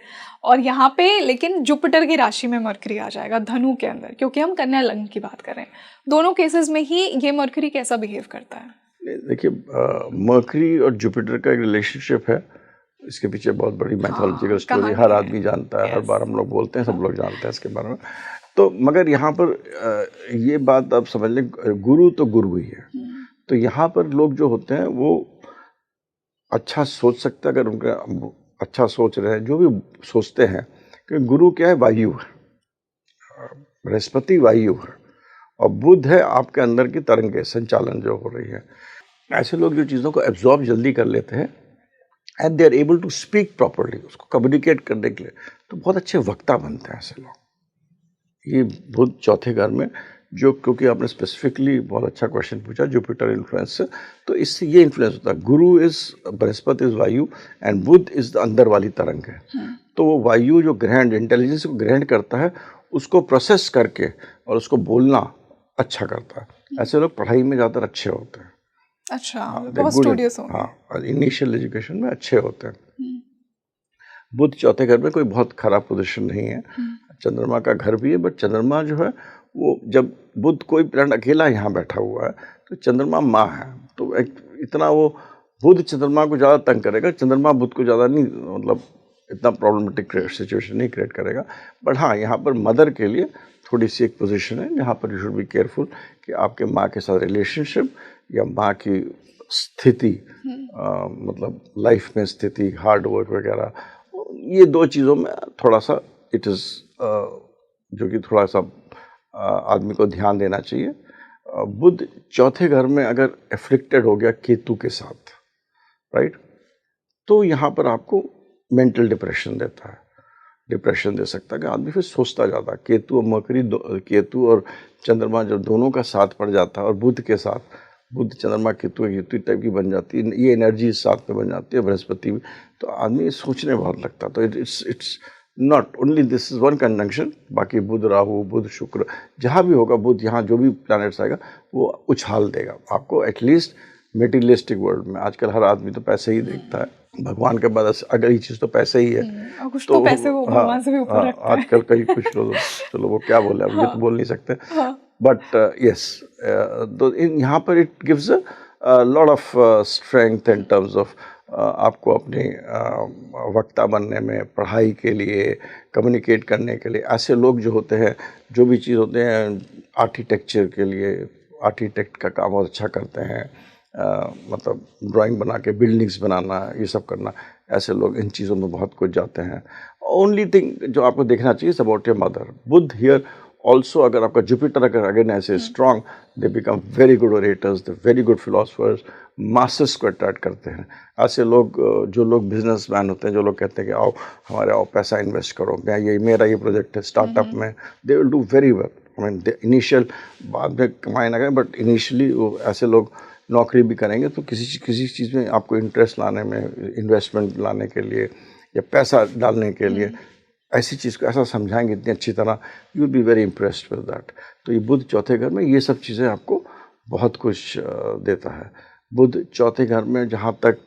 और यहाँ पे लेकिन जुपिटर की राशि में मर्करी आ जाएगा धनु के अंदर, क्योंकि हम कन्या लग्न की बात कर रहे हैं. दोनों केसेस में ही ये मर्करी कैसा बिहेव करता है? देखिए, मर्करी और जुपिटर का एक रिलेशनशिप है. इसके पीछे बहुत बड़ी मैथोलॉजिकल स्टोरी हर आदमी जानता है. हर बार हम लोग बोलते हैं, सब लोग जानते हैं इसके बारे में. तो मगर यहाँ पर ये बात आप समझ लें, गुरु तो गुरु ही है. तो यहाँ पर लोग जो होते हैं वो अच्छा सोच सकते हैं अगर उनका अच्छा सोच रहे हैं, जो भी सोचते हैं. कि गुरु क्या है? वायु है. बृहस्पति वायु है और बुध है आपके अंदर की तरंगें, संचालन जो हो रही है. ऐसे लोग जो चीज़ों को एब्जॉर्ब जल्दी कर लेते हैं and they are able to speak properly, उसको कम्युनिकेट करने के लिए, तो बहुत अच्छे वक्ता बनते हैं ऐसे लोग. ये बुध चौथे घर में, जो क्योंकि आपने स्पेसिफिकली बहुत अच्छा क्वेश्चन पूछा जुपिटर इन्फ्लुएंस से, तो इससे ये इन्फ्लुएंस होता है. गुरु इज बृहस्पति इज वायु एंड बुध इज द अंदर वाली तरंग है. तो वो वायु जो ग्रहण इंटेलिजेंस को ग्रहण करता है, उसको प्रोसेस करके और उसको बोलना अच्छा करता है. ऐसे लोग पढ़ाई में ज़्यादातर अच्छे होते हैं. अच्छा, बहुत स्टूडियस होंगे. हाँ, इनिशियल एजुकेशन में अच्छे होते हैं. बुध चौथे घर में कोई बहुत खराब पोजीशन नहीं है. चंद्रमा का घर भी है, बट चंद्रमा जो है वो, जब बुध कोई प्लैनेट अकेला यहाँ बैठा हुआ है तो चंद्रमा माँ है, तो इतना वो बुध चंद्रमा को ज़्यादा तंग करेगा, चंद्रमा बुध को ज़्यादा नहीं, मतलब इतना प्रॉब्लमेटिक सिचुएशन नहीं क्रिएट करेगा. बट हाँ, यहाँ पर मदर के लिए थोड़ी सी एक पोजीशन है जहाँ पर यू शुड बी केयरफुल कि आपके माँ के साथ रिलेशनशिप या माँ की स्थिति, मतलब लाइफ में स्थिति, हार्ड वर्क वगैरह, ये दो चीज़ों में थोड़ा सा इट इज़ जो कि थोड़ा सा आदमी को ध्यान देना चाहिए. बुध चौथे घर में अगर एफ्लिक्टेड हो गया केतु के साथ, राइट, तो यहाँ पर आपको मेंटल डिप्रेशन देता है. डिप्रेशन दे सकता है कि आदमी फिर सोचता ज़्यादा. केतु और मकरी, केतु और चंद्रमा जब दोनों का साथ पड़ जाता है और बुध के साथ, बुध चंद्रमा केतु टाइप की बन जाती है, ये एनर्जी साथ में बन जाती है, बृहस्पति भी, तो आदमी सोचने बहुत लगता है. तो it's not only this is one conjunction, बाकी बुध राहु, बुध शुक्र, जहाँ भी होगा बुध, यहाँ जो भी प्लैनेट्स आएगा वो उछाल देगा आपको. एटलीस्ट मेटीरियलिस्टिक वर्ल्ड में आजकल हर आदमी तो पैसे ही देखता है. भगवान के बाद अगर ये चीज़ तो पैसे ही है, कुछ तो पैसे वो भगवान से भी ऊपर रखता है. आजकल कई कुछ लोग, चलो वो क्या बोले, अब ये तो बोल नहीं सकते. बट यस, तो यहाँ पर it gives a lot of strength in terms of आपको अपने वक्ता बनने में, पढ़ाई के लिए, कम्युनिकेट करने के लिए. ऐसे लोग जो होते हैं, जो भी चीज़ होते हैं, आर्किटेक्चर के लिए, आर्किटेक्ट का काम बहुत अच्छा करते हैं, मतलब ड्राइंग बना के बिल्डिंग्स बनाना, ये सब करना, ऐसे लोग इन चीज़ों में बहुत कुछ जाते हैं. ओनली थिंग जो आपको देखना चाहिए is about your mother. Budh here also अगर आपका जुपिटर अगर अगेन ऐसे strong, they become very good orators, they very good philosophers, masses को अट्रैक्ट करते हैं। ऐसे लोग जो लोग बिजनेसमैन होते हैं, जो लोग कहते हैं कि आओ हमारे आओ पैसा इन्वेस्ट करो, मेरा ये प्रोजेक्ट है स्टार्टअप में, they will do very well. I mean initial बाद में कमाए ना करें, बट इनिशियली वो ऐसे लोग नौकरी भी करेंगे तो किसी चीज़ में आपको इंटरेस्ट लाने में, इन्वेस्टमेंट लाने के लिए या पैसा डालने के लिए ऐसी चीज़ को ऐसा समझाएंगे इतनी अच्छी तरह, you will be very impressed with that. तो ये बुध चौथे घर में ये सब चीज़ें आपको बहुत कुछ देता है। बुध चौथे घर में जहाँ तक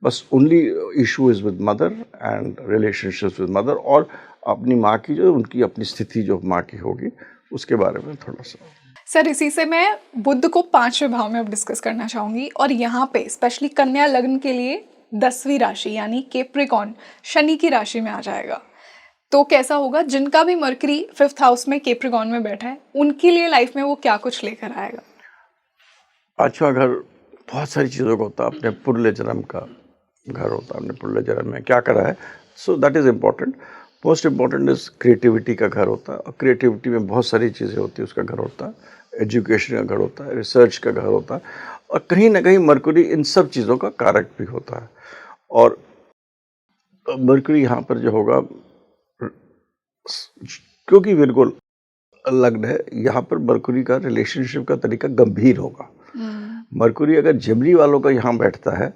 बस only issue is with mother and relationships with mother, और अपनी माँ की जो उनकी अपनी स्थिति जो माँ की होगी उसके बारे में थोड़ा सा। सर इसी से मैं बुध को 5वें भाव में अब डिस्कस करना चाहूँगी, और यहाँ पे स्पेशली कन्या लग्न के लिए 10वीं राशि यानी कैप्रिकॉर्न शनि की राशि में आ जाएगा। तो कैसा होगा, जिनका भी मरकरी 5th हाउस में कैप्रिकॉर्न में बैठा है उनके लिए लाइफ में वो क्या कुछ लेकर आएगा? 5वां घर बहुत सारी चीज़ों का होता है, अपने पूर्व जन्म का घर होता है, अपने पूर्व जन्म में क्या करा है, so that is important. Most important is creativity का घर होता है, और क्रिएटिविटी में बहुत सारी चीज़ें होती है, उसका घर होता है। एजुकेशन का घर होता है, रिसर्च का घर होता है, और कहीं ना कहीं मरकरी इन सब चीज़ों का कारक भी होता है। और मरकरी यहाँ पर जो होगा, क्योंकि बिल्कुल लग्न है, यहाँ पर मरकरी का रिलेशनशिप का तरीका गंभीर होगा। मरकरी अगर जेमिनी वालों का यहाँ बैठता है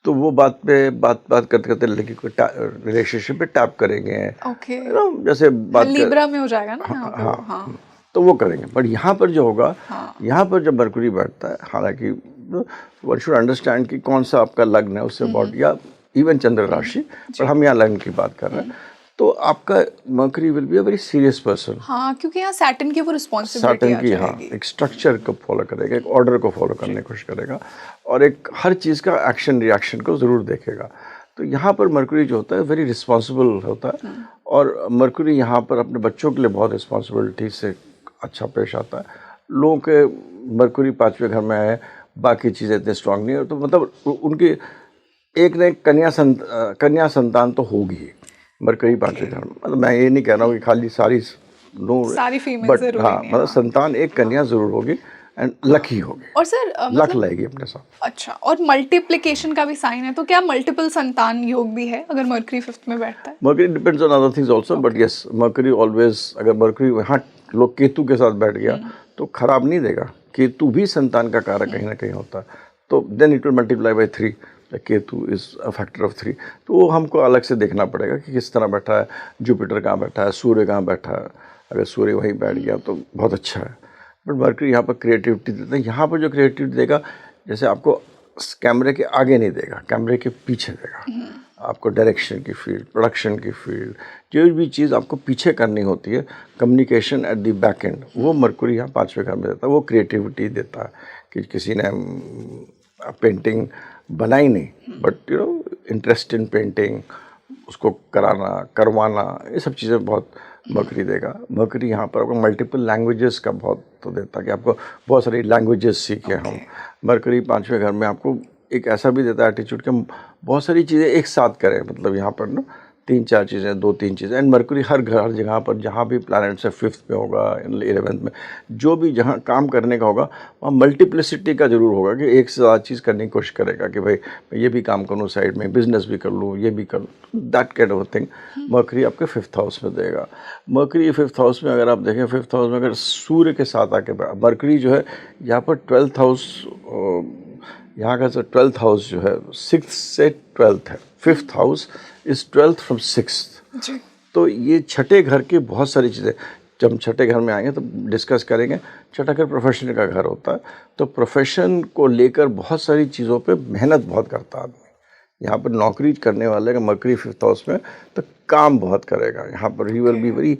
तो वो बात करते करते लड़की को रिलेशनशिप पे टैप करेंगे। ओके, जैसे बात लिब्रा में हो जाएगा ना। हाँ, तो वो करेंगे। बट यहाँ पर जो होगा, यहाँ पर जब मरकरी बैठता है, हालांकि वन शुड अंडरस्टैंड कि कौन सा आपका लग्न है उससे अबाउट, या इवन चंद्र राशि, पर हम यहाँ लग्न की बात कर रहे हैं, तो आपका mercury will be a very serious person. हाँ, क्योंकि यहाँ सैटर्न की वो रिस्पॉन्सिबिलिटी सैटर्न की, हाँ, एक स्ट्रक्चर को फॉलो करेगा, एक ऑर्डर को फॉलो करने की कोशिश करेगा, और एक हर चीज़ का एक्शन रिएक्शन को ज़रूर देखेगा। तो यहाँ पर मरकरी जो होता है वेरी रिस्पॉन्सिबल होता है, और मरकरी यहाँ पर अपने बच्चों के लिए बहुत रिस्पॉन्सिबिलिटी से अच्छा पेश आता है। लोगों के मरकरी 5वें घर में है, बाकी चीज़ें इतने स्ट्रांग नहीं है, तो मतलब उनकी एक न एक कन्या संतान तो होगी मरकरी 5वें घर में। मतलब मैं ये नहीं कह रहा हूँ कि खाली सारी फीमेल, बट हाँ, मतलब संतान एक कन्या जरूर होगी, एंड लकी होगी, और सर लक लाएगी अपने साथ। अच्छा, और मल्टीप्लिकेशन का भी साइन है, तो क्या मल्टीपल संतान योग भी है अगर मरकरी 5th में बैठता है? Mercury depends on other things also, but yes, mercury always, अगर मरकरी वहाँ लोग केतु के साथ बैठ गया तो खराब नहीं देगा। केतु भी संतान का कारक कहीं ना कहीं होता है, तो then it will multiply by 3। Ketu is a factor of 3, तो वो हमको अलग से देखना पड़ेगा कि किस तरह बैठा है, जुपिटर कहाँ बैठा है, सूर्य कहाँ बैठा है। अगर सूर्य वहीं बैठ गया तो बहुत अच्छा है। बट मरकरी यहाँ पर क्रिएटिविटी देता है। यहाँ पर जो क्रिएटिविटी देगा, जैसे आपको कैमरे के आगे नहीं देगा, कैमरे के पीछे देगा। आपको डायरेक्शन की फील्ड, प्रोडक्शन की फील्ड, जो भी चीज़ आपको पीछे करनी होती है, communication at the back and, वो मरकरी यहाँ 5वें घर में देता है। वो क्रिएटिविटी देता है कि किसी ने पेंटिंग बनाई नहीं, but you know interest in painting, उसको करवाना, ये सब चीज़ें बहुत मरकरी देगा। मरकरी यहाँ पर आपको मल्टीपल लैंग्वेजेस का बहुत तो देता है कि आपको बहुत सारी लैंग्वेजेस सीखें हम। मरकरी 5वें घर में आपको एक ऐसा भी देता है एटीट्यूड कि हम बहुत सारी चीज़ें एक साथ करें, मतलब यहाँ पर ना 3-4 चीज़ें, 2-3 चीज़ें। एंड मरकरी हर जगह पर जहाँ भी प्लैनेट से 5th में होगा, 11th में, जो भी जहाँ काम करने का होगा वहाँ मल्टीप्लिसिटी का ज़रूर होगा कि एक से ज़्यादा चीज़ करने की कोशिश करेगा कि भाई मैं ये भी काम करूँ, साइड में बिजनेस भी कर लूँ, ये भी कर लूँ, that kind of thing mercury आपके 5th हाउस में देगा। मरकरी 5th हाउस में अगर आप देखें, 5th हाउस में अगर सूर्य के साथ आके मरकरी जो है यहाँ पर 12th हाउस, यहाँ का 12th हाउस जो है 6th से 12th है। 5th house is 12th from 6th। तो ये छठे घर की बहुत सारी चीज़ें, जब हम छठे घर में आएंगे तो डिस्कस करेंगे। छठा घर प्रोफेशन का घर होता है, तो प्रोफेशन को लेकर बहुत सारी चीज़ों पे मेहनत बहुत करता है आदमी। यहाँ पर नौकरी करने वाले का मरकरी 5th हाउस में, तो काम बहुत करेगा यहाँ पर। He will be very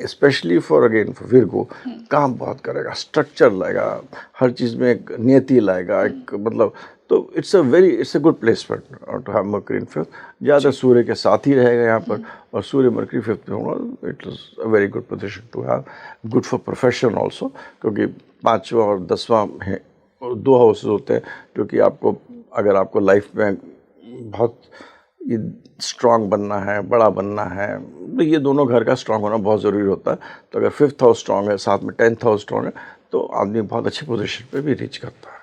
specially for Virgo, काम बहुत करेगा, स्ट्रक्चर लाएगा, हर चीज़ में एक नियति लाएगा, एक मतलब, तो it's a good placement to have Mercury in 5th। ज़्यादा सूर्य के साथ ही रहेगा यहाँ पर, और सूर्य मरकरी 5th में होगा, it is a very good position to have. Good for profession also, क्योंकि 5वां और 10वां है, 2 हाउसेज होते हैं जो कि आपको, अगर आपको लाइफ में बहुत ये स्ट्रांग बनना है, बड़ा बनना है, तो ये दोनों घर का स्ट्रांग होना बहुत ज़रूरी होता है। तो अगर 5th हाउस स्ट्रांग है, साथ में 10th हाउस स्ट्रांग है, तो आदमी बहुत अच्छी पोजीशन पे भी रीच करता है।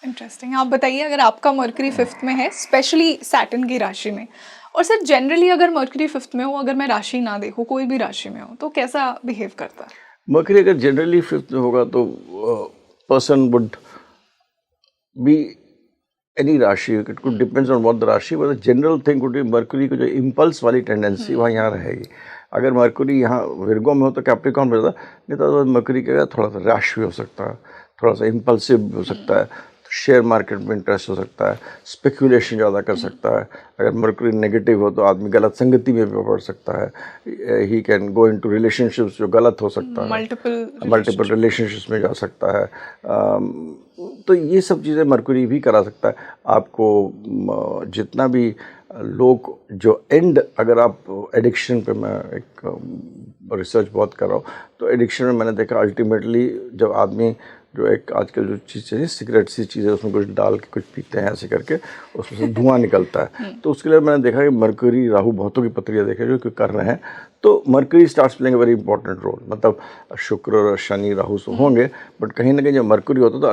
इंटरेस्टिंग। आप बताइए, अगर आपका मर्करी 5th में है, स्पेशली सैटर्न की राशि में, और सर जनरली अगर मर्करी 5th में हो, अगर मैं राशि ना देखूँ, कोई भी राशि में हो, तो कैसा बिहेव करता है? मर्करी अगर जनरली 5th में होगा तो पर्सन वुड बी एनी राशि, it could depends on what the राशि, but the general thing would be Mercury को जो इम्पल्स वाली टेंडेंसी वहाँ यहाँ रहेगी। अगर मर्करी यहाँ विर्गो में हो तो कैप्रिकॉर्न में रहता, नहीं तो मर्करी का थोड़ा सा रैश भी हो सकता है, थोड़ा सा इम्पल्सिव भी हो सकता है, शेयर मार्केट में इंटरेस्ट हो सकता है, स्पेकुलेशन ज़्यादा कर सकता है। अगर मर्करी नेगेटिव हो तो आदमी गलत संगति में भी पड़ सकता है, he can go into relationships जो गलत हो सकता है, मल्टीपल रिलेशनशिप्स में जा सकता है। तो ये सब चीज़ें मर्करी भी करा सकता है आपको। जितना भी लोग जो एंड, अगर आप एडिक्शन पे, मैं एक रिसर्च बहुत कर रहा हूँ, तो एडिक्शन में मैंने देखा अल्टीमेटली जब आदमी जो एक आजकल जो चीज़ है सिगरेट सी चीज़ें उसमें कुछ डाल के कुछ पीते हैं ऐसे करके, उसमें से धुआं निकलता है। तो उसके लिए मैंने देखा कि मरकरी राहु बहुतों की पत्रियाँ देखे जो कर रहे हैं, तो Mercury starts playing very important role. मतलब शुक्र और शनि राहु से होंगे, बट कहीं ना कहीं जब मरकरी होता है तो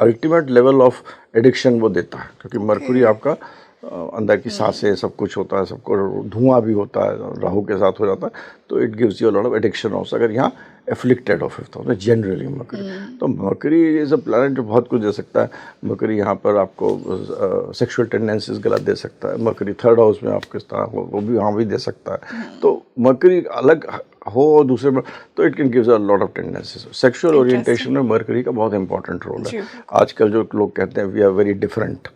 अल्टीमेट लेवल ऑफ एडिक्शन वो देता है, क्योंकि मरकरी आपका अंदर की सांसें सब कुछ होता है, सबको धुआं भी होता है, राहु के साथ हो जाता है, तो it gives you a lot of addiction also अगर यहाँ एफ्लिक्टेड ऑफ 5th हाउस में जनरली मरकरी। तो मरकरी इज अ प्लैनेट जो बहुत कुछ दे सकता है। मरकरी यहाँ पर आपको सेक्सुअल टेंडेंसीज गलत दे सकता है। मरकरी 3rd हाउस में आप किस तरह हो वो भी वहाँ भी दे सकता है। तो मरकरी अलग हो और दूसरे में, तो it can gives a lot of tendencies. Sexual orientation में मरकरी का बहुत इंपॉर्टेंट रोल है। आजकल जो लोग कहते हैं वी आर वेरी डिफरेंट,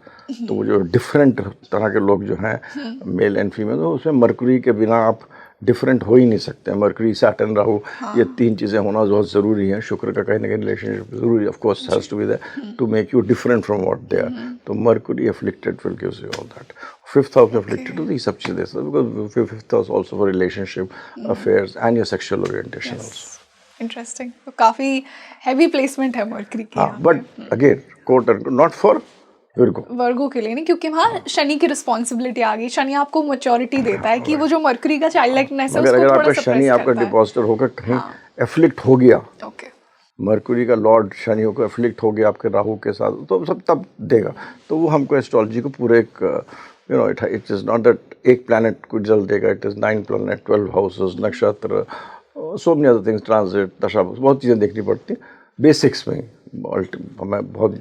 तो वो जो डिफरेंट तरह के लोग जो हैं मेल एंड फीमेल, तो उसमें मरकरी के बिना आप डिफरेंट हो ही नहीं सकते। मरकरी सैटर्न राहु ये 3 चीज़ें होना बहुत ज़रूरी है। शुक्र का कहीं ना कहीं रिलेशनशिप ज़रूरी, of course has to be there to make you different from what they are. तो Mercury afflicted will gives you all that. 5th house में एफ्लिक्टेड तो ये सब चीज़ें दे सकते हैं, because 5th house also for relationship, affairs and your sexual orientation also. Interesting. तो काफ़ी हैवी प्लेसमेंट है मरकरी की। हाँ, but again quote and not for Virgo के लिए नहीं, क्योंकि वहाँ शनि की रिस्पॉन्सिबिलिटी आ गई। शनि आपको मैच्योरिटी देता है कि वो जो मरकरी का चाइल्ड लाइकनेस है उसको अगर थोड़ा आपका सप्रेस शनि आपका करता है। डिपॉजिटर होकर कहीं एफ्लिक्ट हो गया, ओके, मरकरी का लॉर्ड शनि होकर एफ्लिक्ट हो गया आपके राहु के साथ, तो सब तब देगा। तो वो हमको एस्ट्रोलॉजी को पूरे एक you know it is not that एक प्लैनेट को रिजल्ट देगा, इट इज़ 9 प्लैनेट, 12 हाउसेस, नक्षत्र, so many other things, transit, दशा, बहुत चीज़ें देखनी पड़ती हैं बेसिक्स में हमें बहुत।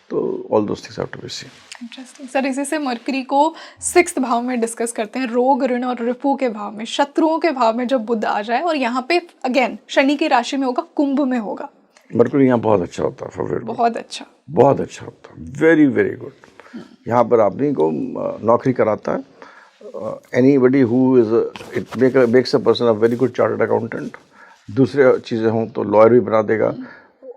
तो all those things have to be seen. Interesting sir. इसी से मरकरी को 6th भाव में डिस्कस करते हैं, रोग, ऋण और रिपु के भाव में, शत्रुओं के भाव में जब बुध आ जाए, और यहाँ पे अगेन शनि की राशि में होगा, कुंभ में होगा। मरकरी यहाँ बहुत अच्छा होता है फॉर विर्गो, बहुत अच्छा होता है, वेरी वेरी गुड। यहाँ पर आदमी को नौकरी कराता है। Anybody who is it makes a person a very good chartered accountant. दूसरे चीज़ें हों तो लॉयर भी बना देगा,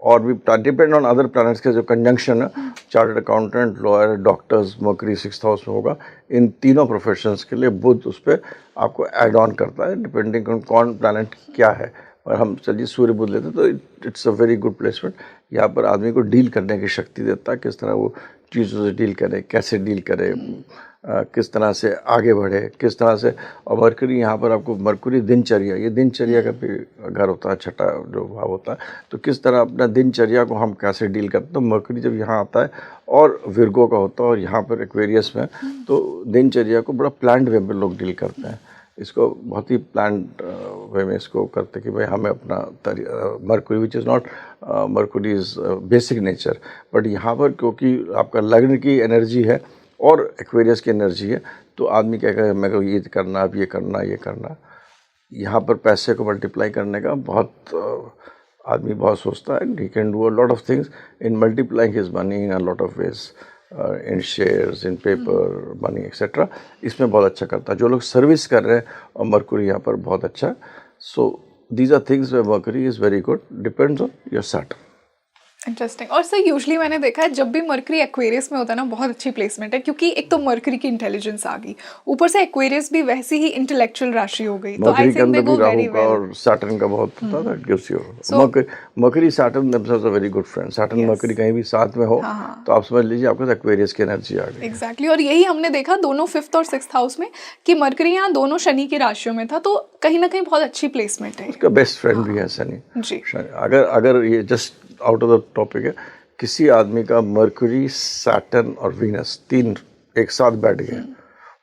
और भी डिपेंड ऑन अदर प्लैनेट्स के जो कंजंक्शन है, chartered accountant, lawyer, doctors, mercury 6th house में होगा। इन तीनों प्रोफेशंस के लिए बुध उस पर आपको ऐड ऑन करता है, डिपेंडिंग ऑन कौन प्लैनेट क्या है। और हम चलिए सूर्य बुध लेते हैं तो it's a very good placement. यहाँ पर आदमी को डील करने की शक्ति देता है, किस तरह वो चीज़ों से डील करे, कैसे डील करे, किस तरह से आगे बढ़े, किस तरह से। और मरकरी यहाँ पर आपको मरकरी दिनचर्या, ये दिनचर्या का भी घर होता है, 6ठा जो भाव होता है, तो किस तरह अपना दिनचर्या को हम कैसे डील करते हैं। तो मरकरी जब यहाँ आता है और विर्गो का होता है और यहाँ पर एक्वेरियस में, तो दिनचर्या को बड़ा प्लान्ड वे में लोग डील करते हैं। इसको बहुत ही प्लान्ड वे में इसको करते कि भाई हमें अपना mercury which is not mercury is basic nature, but यहाँ पर क्योंकि आपका लग्न की एनर्जी है और एक्वेरियस की एनर्जी है, तो आदमी क्या कहे मेरे को ये करना, अब ये करना, ये करना। यहाँ पर पैसे को मल्टीप्लाई करने का बहुत आदमी बहुत सोचता है। He can do a lot of things in multiplying his money in a lot of ways, in shares, in paper money etcetera. इसमें बहुत अच्छा करता है जो लोग सर्विस कर रहे हैं, और मरकरी यहाँ पर बहुत अच्छा। So these are things way Mercury is very good, depends on your Saturn. Interesting. और सर यूजुअली मैंने देखा है जब भी मरकरी एक्वेरियस में होता है ना, बहुत अच्छी प्लेसमेंट है, क्योंकि एक तो मरकरी की इंटेलिजेंस आ गई, ऊपर से एक्वेरियस भी वैसी ही इंटेलेक्चुअल राशि हो गई, तो आई मरकरी के थिंक दे अंदर भी गो राहु वेरी का वेल। और सैटर्न का बहुत होता था, gives you So- mercury Saturn themselves are very good friends। Saturn Yes. Mercury कहीं भी साथ में हो हाँ। तो आप समझ लीजिए आपके पास एक्वेरियस की एनर्जी आ गई। एग्जैक्टली और यही हमने देखा दोनों 5th और 6th हाउस में कि मरकरी यहाँ दोनों शनि की राशियों में था, तो कहीं ना कहीं बहुत अच्छी प्लेसमेंट है। उसका बेस्ट फ्रेंड भी है शनि। जी। अगर ये just out of the topic है, किसी आदमी का मरकरी सैटर्न और वीनस 3 एक साथ बैठ गए,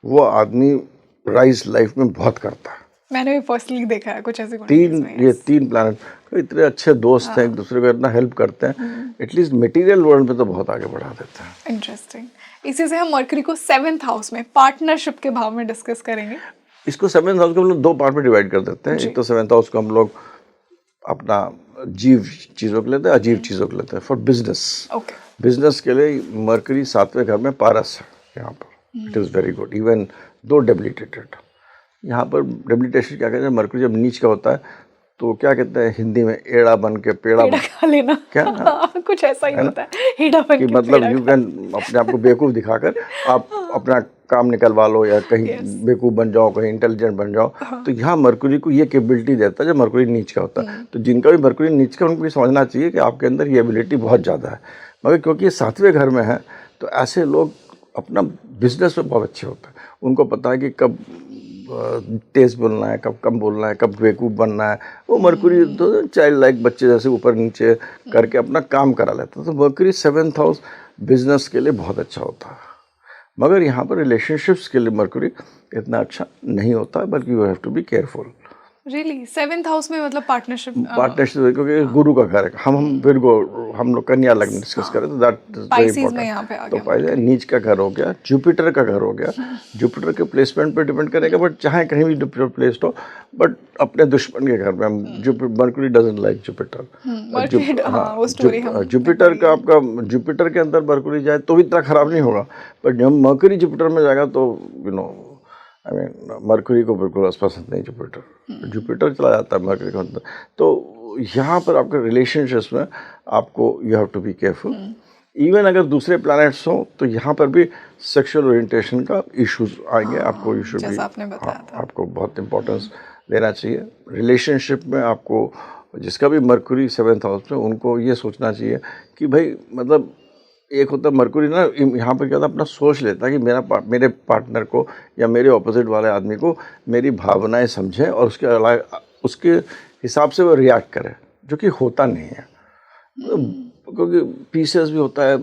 वो आदमी राइज लाइफ में बहुत करता है। मैंने भी पर्सनली देखा है कुछ ऐसे ये 3 प्लैनेट इतने अच्छे दोस्त हैं, एक दूसरे को इतना हेल्प करते हैं, एटलीस्ट मटेरियल वर्ल्ड में तो बहुत आगे बढ़ा देते हैं। इंटरेस्टिंग। इसी से हम मरकरी को 7th हाउस में पार्टनरशिप के भाव में डिस्कस करेंगे। इसको 7th हाउस को हम लोग 2 पार्ट में डिवाइड कर देते हैं। एक तो 7th हाउस को हम लोग अपना जीव चीज़ों को लेते हैं, अजीब चीज़ों को लेते हैं फॉर बिजनेस। ओके। बिजनेस के लिए मरकरी 7वें घर में पारस है यहाँ पर, it is very good. Even though debilitated, यहाँ पर डेबिलिटेशन क्या कहते हैं, मरकरी जब नीच का होता है तो क्या कहते हैं हिंदी में, एड़ा बन के पेड़ा खा लेना, क्या कुछ ऐसा ही होता है, हेड़ा बन कि के मतलब पेड़ा यू कैन अपने आप को बेवकूफ़ दिखाकर आप अपना काम निकलवा लो या कहीं बेवकूफ़ बन जाओ, कहीं इंटेलिजेंट बन जाओ। तो यहाँ मरकरी को ये कैपेबिलिटी देता है जब मरकरी नीच का होता है। तो जिनका भी मरकरी नीच का, उनको ये समझना चाहिए कि आपके अंदर ये एबिलिटी बहुत ज़्यादा है, मगर क्योंकि ये 7वें घर में है तो ऐसे लोग अपना बिजनेस में बहुत अच्छे होते हैं। उनको पता है कि कब तेज बोलना है, कब कम बोलना है, कब बेवकूफ़ बनना है। वो मरकरी तो चाइल्ड लाइक बच्चे जैसे ऊपर नीचे करके अपना काम करा लेता है। तो मरकरी 7th हाउस बिजनेस के लिए बहुत अच्छा होता है, मगर यहाँ पर रिलेशनशिप्स के लिए मरकरी इतना अच्छा नहीं होता है, बल्कि you have to be careful. Really 7th house में मतलब पार्टनरशिप क्योंकि गुरु का घर है। हम फिर हम लोग कन्या लग्न डिस्कस करें तो दैट इज वेरी पाइसेस में यहाँ पे आ इंपॉर्टेंट। तो गया। पहले नीच का घर हो गया, जुपिटर का घर हो गया। जुपिटर के प्लेसमेंट पे डिपेंड करेगा, बट चाहे कहीं भी जुपिटर प्लेस्ड हो, बट अपने दुश्मन के घर में हम mercury doesn't like Jupiter. Jupiter का आपका जुपिटर के अंदर मरकरी जाए तो भी इतना खराब नहीं होगा, बट जब मरकरी जुपिटर में जाएगा तो you know I mean mercury को बिल्कुल पसंद नहीं जुपिटर। जुपिटर चला जाता है मरकरी के अंदर। तो यहाँ पर आपके रिलेशनशिप्स में आपको you have to be careful. Even अगर दूसरे प्लैनेट्स हों तो यहाँ पर भी सेक्सुअल ओरिएंटेशन का इश्यूज आएंगे। आपको यू शुड भी, आपको बहुत इंपॉर्टेंस देना चाहिए रिलेशनशिप में। आपको जिसका भी मरकरी 7th हाउस में, उनको ये सोचना चाहिए कि भाई मतलब एक होता है मरकरी ना, यहाँ पर क्या होता है अपना सोच लेता है कि मेरे पार्टनर को या मेरे ऑपोजिट वाले आदमी को मेरी भावनाएं समझे और उसके हिसाब से वो रिएक्ट करे, जो कि होता नहीं है। क्योंकि पीसेस भी होता है,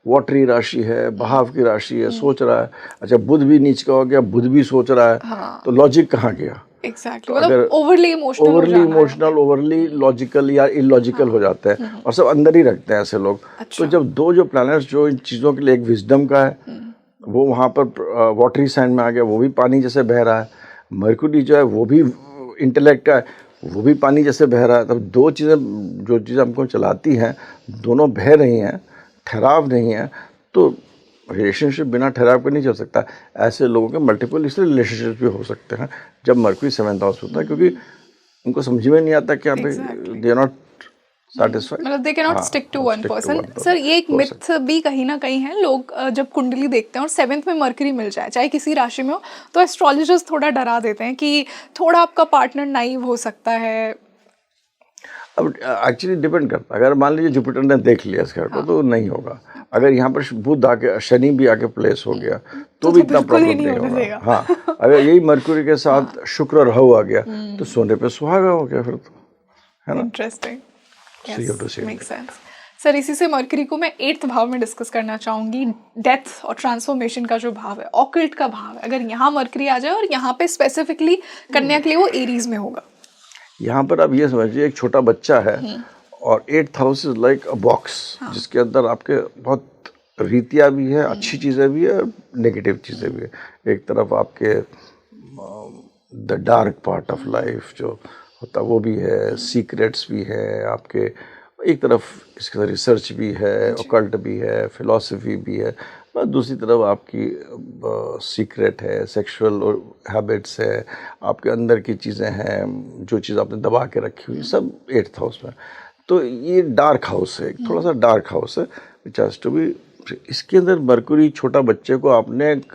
वाटरी राशि है, बहाव की राशि है, सोच रहा है। अच्छा बुध भी नीच का हो गया, बुध भी सोच रहा है, तो लॉजिक कहाँ गया? एग्जैक्टली, मतलब ओवरली इमोशनल, ओवरली लॉजिकल या इलॉजिकल हो जाते हैं और सब अंदर ही रखते हैं ऐसे लोग। तो जब जो प्लैनेट्स जो इन चीज़ों के लिए, एक विजडम का है वो वहाँ पर वाटरी साइन में आ गया, वो भी पानी जैसे बह रहा है। मरकरी जो है वो भी इंटेलेक्ट का है, वो भी पानी जैसे बह रहा है। तब दो चीज़ें, जो चीज़ें हमको चलाती हैं, दोनों बह रही हैं, ठहराव नहीं है। तो रिलेशनशिप बिना ठहराव के नहीं चल सकता। ऐसे लोगों के मल्टीपल इसलिए रिलेशनशिप भी हो सकते हैं जब मरकरी 7th हाउस होता है, क्योंकि उनको समझ में नहीं आता कि दे आर नॉट सैटिस्फाइड, मतलब they can not stick to one person. Sir ये एक मिथ भी कहीं ना कहीं है, लोग जब कुंडली देखते हैं और 7th में मरकरी मिल जाए, चाहे किसी राशि में हो, तो एस्ट्रोलॉजर्स थोड़ा डरा देते हैं कि थोड़ा आपका पार्टनर नाइव हो सकता है। अब एक्चुअली डिपेंड करता है। अगर मान लीजिए जुपिटर ने देख लिया इस घर को तो नहीं होगा। अगर यहाँ पर बुध आके, शनि भी आके प्लेस हो गया तो भी इतना प्रॉब्लम नहीं होगा। हाँ, अगर यही मरकरी के साथ शुक्र राहु आ गया तो सोने पे सुहागा हो गया फिर तो, है ना? Interesting, make sense. सर इसी से मरकरी को मैं 8th भाव में डिस्कस करना चाहूंगी। डेथ और ट्रांसफॉर्मेशन का जो भाव है, ऑकल्ट का भाव है, अगर यहाँ मरकरी आ जाए और यहाँ पे स्पेसिफिकली कन्या के लिए वो एरीज में होगा। यहाँ पर आप ये समझिए एक छोटा बच्चा है और 8th house is like a box, जिसके अंदर आपके बहुत रीतियाँ भी है, अच्छी चीज़ें भी है, नेगेटिव चीज़ें भी है। एक तरफ आपके the dark part of life जो होता वो भी है, सीक्रेट्स भी है आपके, एक तरफ इसके अंदर रिसर्च भी है, ऑकल्ट भी है, फिलॉसफी भी है, और दूसरी तरफ आपकी सीक्रेट है, सेक्सुअल हैबिट्स है, आपके अंदर की चीज़ें हैं, जो चीज़ आपने दबा के रखी हुई, सब 8th हाउस में। तो ये डार्क हाउस है, थोड़ा सा डार्क हाउस है विच हैज टू बी। इसके अंदर मरकुरी छोटा बच्चे को आपने एक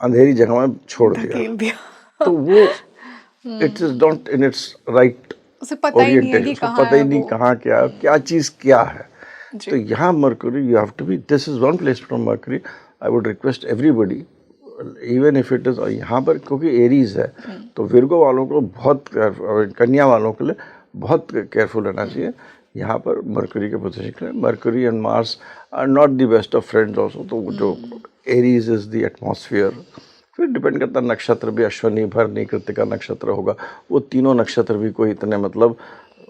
अंधेरी जगह में छोड़ दिया तो वो it is not in its right उसे पता ही नहीं है कि उसको कहाँ पता ही है नहीं वो। कहाँ क्या चीज़ क्या है। जी। तो यहाँ Mercury you have to be, this is one place from Mercury. I would request everybody, even if it is यहाँ पर, क्योंकि एरीज है तो विर्गो वालों को बहुत, कन्या वालों के लिए बहुत केयरफुल रहना चाहिए। यहाँ पर मरकुरी के पोजीशन है, Mercury and Mars are not the best of friends also. तो जो एरीज इज द एटमॉस्फेयर, फिर डिपेंड करता है नक्षत्र भी, अश्वनी, भरणी, कृतिका नक्षत्र होगा। वो तीनों नक्षत्र भी कोई इतने मतलब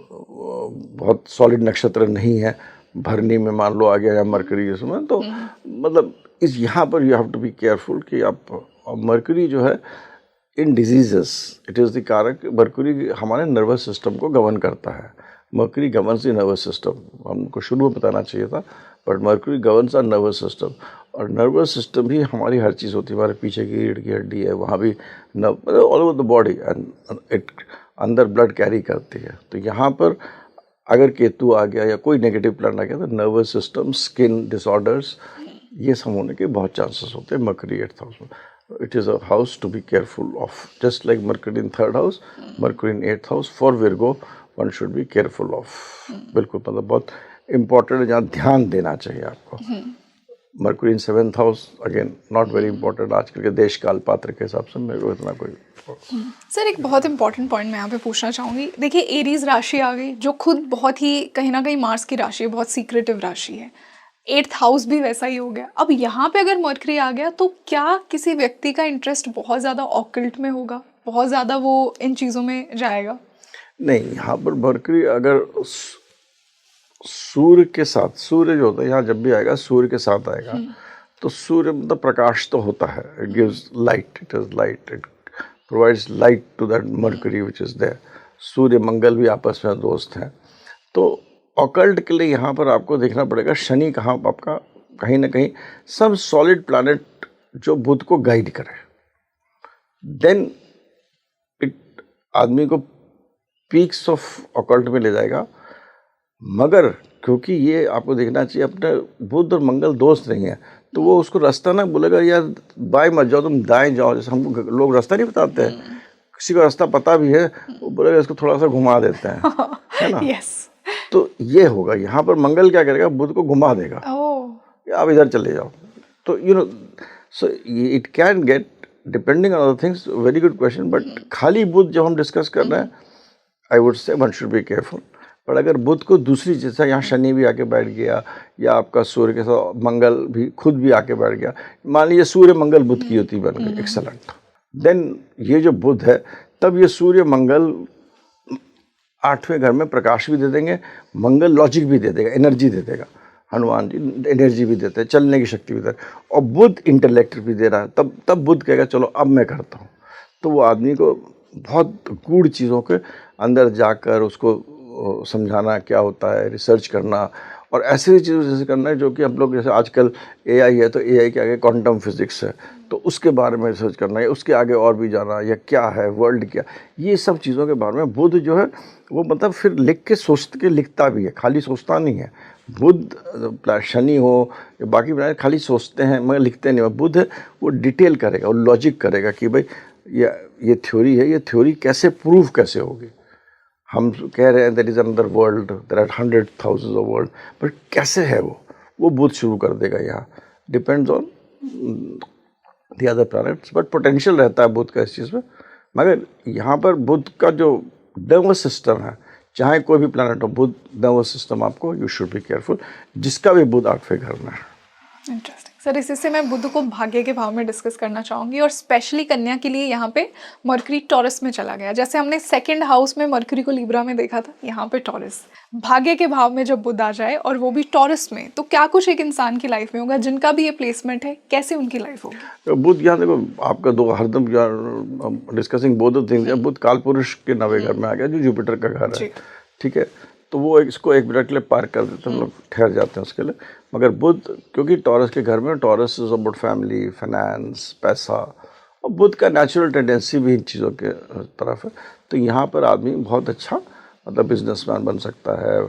बहुत सॉलिड नक्षत्र नहीं है। भरणी में मान लो आ गया या मरकरी इसमें, तो मतलब इस यहाँ पर you have to be careful कि आप, मरकरी जो है in diseases, it is the कारक। मरकरी हमारे नर्वस सिस्टम को गवर्न करता है। Mercury governs the nervous system, हमको शुरू में बताना चाहिए था, but Mercury governs our nervous system. और नर्वस सिस्टम भी हमारी हर चीज़ होती है, हमारे पीछे की रीढ़ की हड्डी है, वहाँ भी all over the body and it अंदर ब्लड कैरी करती है। तो यहाँ पर अगर केतु आ गया या कोई नेगेटिव प्लान आ गया तो नर्वस सिस्टम, स्किन डिसऑर्डर्स, ये सब होने के बहुत चांसेस होते हैं मरकरी 8th हाउस में। It is a house to be careful of, just like Mercury in 3rd house, Mercury in 8th house for Virgo one should be careful of. बिल्कुल, मतलब बहुत इंपॉर्टेंट है, जहाँ ध्यान देना चाहिए आपको। Mercury in 7th house again not very important आजकल के देश काल पात्र के हिसाब से, मेरे को इतना कोई। सर एक बहुत इंपॉर्टेंट पॉइंट मैं यहाँ पे पूछना चाहूँगी। देखिए एरीज राशि आ गई जो खुद बहुत ही कहीं ना कहीं मार्स की राशि है, बहुत सीक्रेटिव राशि है। 8th हाउस भी वैसा ही हो गया। अब यहाँ पे अगर मरकरी आ गया तो क्या किसी व्यक्ति का इंटरेस्ट बहुत ज़्यादा ऑकल्ट में होगा, बहुत ज़्यादा वो इन चीज़ों में जाएगा? नहीं, यहाँ पर मरकरी अगर सूर्य के साथ, सूर्य जो होता है यहाँ जब भी आएगा सूर्य के साथ आएगा, तो सूर्य मतलब प्रकाश तो होता है, it gives light, it is light, it provides light to that Mercury which is there. Surya Mangal भी आपस में दोस्त हैं। तो ऑकल्ट के लिए यहाँ पर आपको देखना पड़ेगा शनि कहाँ आपका, कहीं ना कहीं सब सॉलिड प्लैनेट जो बुध को गाइड करे, देन इट आदमी को पीक्स ऑफ ऑकल्ट में ले जाएगा। मगर क्योंकि ये आपको देखना चाहिए, अपने बुध और मंगल दोस्त नहीं है, तो वो उसको रास्ता ना बोलेगा यार बाएं मत जाओ, तुम दाएं जाओ। जैसे हमको लोग रास्ता नहीं बताते हैं, किसी को रास्ता पता भी है वो बोलेगा इसको थोड़ा सा घुमा देते हैं, है ना। yes. तो ये होगा यहाँ पर, मंगल क्या करेगा, बुध को घुमा देगा, आप इधर चले जाओ। तो you know, so it can get depending on other things. Very good question. But खाली बुध जब हम डिस्कस कर रहे हैं, I would say one should be careful. पर अगर बुध को दूसरी, जैसा यहाँ शनि भी आके बैठ गया या आपका सूर्य के साथ मंगल भी खुद भी आके बैठ गया, मान लीजिए सूर्य मंगल बुध की युति बन गई, एक्सेलेंट। देन ये जो बुध है, तब ये सूर्य मंगल 8वें घर में प्रकाश भी दे देंगे, मंगल लॉजिक भी दे देगा, एनर्जी दे देगा, हनुमान जी एनर्जी भी देते हैं, चलने की शक्ति भी दे रहा है, और बुध इंटेलेक्ट भी दे रहा है। तब बुध कहेगा चलो अब मैं करता हूँ। तो वो आदमी को बहुत गूढ़ चीज़ों के अंदर जाकर उसको समझाना क्या होता है, रिसर्च करना, और ऐसी चीज़ों जैसे करना है जो कि हम लोग, जैसे आजकल एआई है तो एआई के आगे क्वांटम फिजिक्स है, तो उसके बारे में रिसर्च करना है, उसके आगे और भी जाना, या क्या है वर्ल्ड, क्या, ये सब चीज़ों के बारे में बुध जो है वो मतलब फिर लिख के सोच के लिखता भी है, खाली सोचता नहीं है। बुध, शनि हो या बाकी प्लैनेट खाली सोचते हैं मगर लिखते नहीं। बुध है वो डिटेल करेगा, वो लॉजिक करेगा कि भाई ये थ्योरी है, ये थ्योरी कैसे प्रूव कैसे होगी। हम कह रहे हैं there is another world, there are 100,000 of world, but कैसे है वो बुध शुरू कर देगा। यहाँ depends on the other planets, but potential रहता है बुध का इस चीज़ में। मगर यहाँ पर बुध का जो नर्वस सिस्टम है, चाहे कोई भी प्लैनेट हो, बुध नर्वस सिस्टम आपको, यू शुड बी केयरफुल, जिसका भी बुध 8वें घर में है। Interesting sir. इसी से मैं बुध को भाग्य के भाव में डिस्कस करना चाहूँगी, और स्पेशली कन्या के लिए यहाँ पे मरकरी टॉरस में चला गया। जैसे हमने 2nd हाउस में मरकरी को लिब्रा में देखा था, यहाँ पे टॉरस, भाग्य के भाव में जब बुध आ जाए और वो भी टॉरस में, तो क्या कुछ एक इंसान की लाइफ में होगा, जिनका भी ये प्लेसमेंट है, कैसे उनकी लाइफ होगी? तो बुध यहाँ देखो आपका दो हरदम डिस्कसिंग बोथ थिंग्स, बुध कालपुरुष के 9वें घर में आ गया जो जुपिटर का घर है, ठीक है। तो वो इसको 1 मिनट के लिए पार कर देते हैं, हम लोग ठहर जाते हैं उसके लिए। मगर बुध क्योंकि टॉरस के घर में, taurus is about family, finance, पैसा, और बुध का नेचुरल टेंडेंसी भी इन चीज़ों के तरफ है। तो यहाँ पर आदमी बहुत अच्छा मतलब बिजनेसमैन बन सकता है,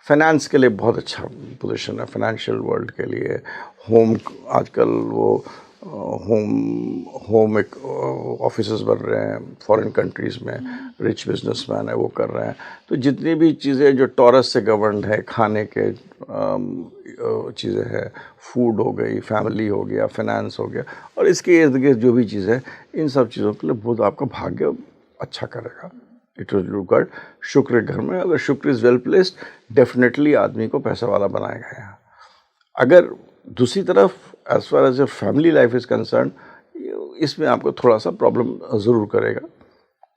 फाइनेंस के लिए बहुत अच्छा पोजीशन है, फाइनेंशियल वर्ल्ड के लिए। होम आजकल वो होम एक ऑफिसेस बन रहे हैं फॉरेन कंट्रीज़ में, रिच बिजनेसमैन है वो कर रहे हैं। तो जितनी भी चीज़ें जो टॉरस से गवर्नड है, खाने के चीज़ें हैं, फूड हो गई, फैमिली हो गया, फाइनेंस हो गया, और इसके इर्द गिर्द जो भी चीज़ें, इन सब चीज़ों के लिए बुध आपका भाग्य अच्छा करेगा। It will do good. शुक्र घर में, अगर शुक्र इज़ वेल प्लेस्ड, डेफिनेटली आदमी को पैसा वाला बनाएगा यहाँ। अगर दूसरी तरफ as far as your family life is concern, इसमें आपको थोड़ा सा प्रॉब्लम ज़रूर करेगा,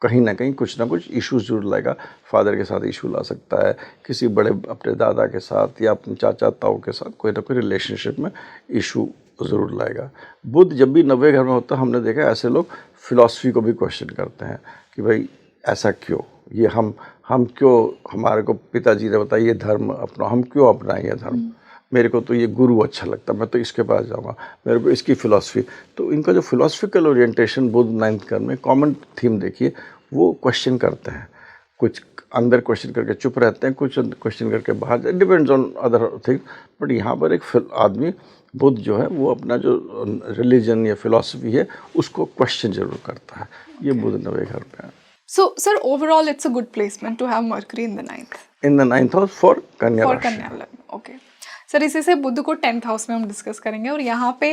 कहीं ना कहीं कुछ ना कुछ इश्यूज जरूर लाएगा। फादर के साथ इशू ला सकता है, किसी बड़े अपने दादा के साथ या अपने चाचा ताऊ के साथ कोई ना कोई रिलेशनशिप में इशू ज़रूर लाएगा। बुध जब भी 90 घर में होता है, हमने देखा ऐसे लोग फिलॉसफी को भी क्वेश्चन करते हैं कि भाई ऐसा क्यों, ये हम क्यों, हमारे को पिताजी ने बताया ये धर्म अपना, हम क्यों अपनाएं ये धर्म, मेरे को तो ये गुरु अच्छा लगता, मैं तो इसके पास जाऊंगा, मेरे को इसकी फ़िलॉसफी। तो इनका जो फिलोसफिकल ओरिएंटेशन बुध 9th घर में, कॉमन थीम देखिए, वो क्वेश्चन करते हैं, कुछ अंदर क्वेश्चन करके चुप रहते हैं, कुछ क्वेश्चन करके बाहर, depends on other thing. But यहाँ पर एक आदमी बुध जो है वो अपना जो रिलीजन या फिलॉसफी है उसको क्वेश्चन जरूर करता है। ये बुध 9वें घर पे है। So, sir, overall, it's a good placement to have Mercury in the 9th. In the 9th house for कन्या For राशि। कन्या लग्न, okay. सर इसी से बुध को 10th हाउस में हम डिस्कस करेंगे, और यहाँ पे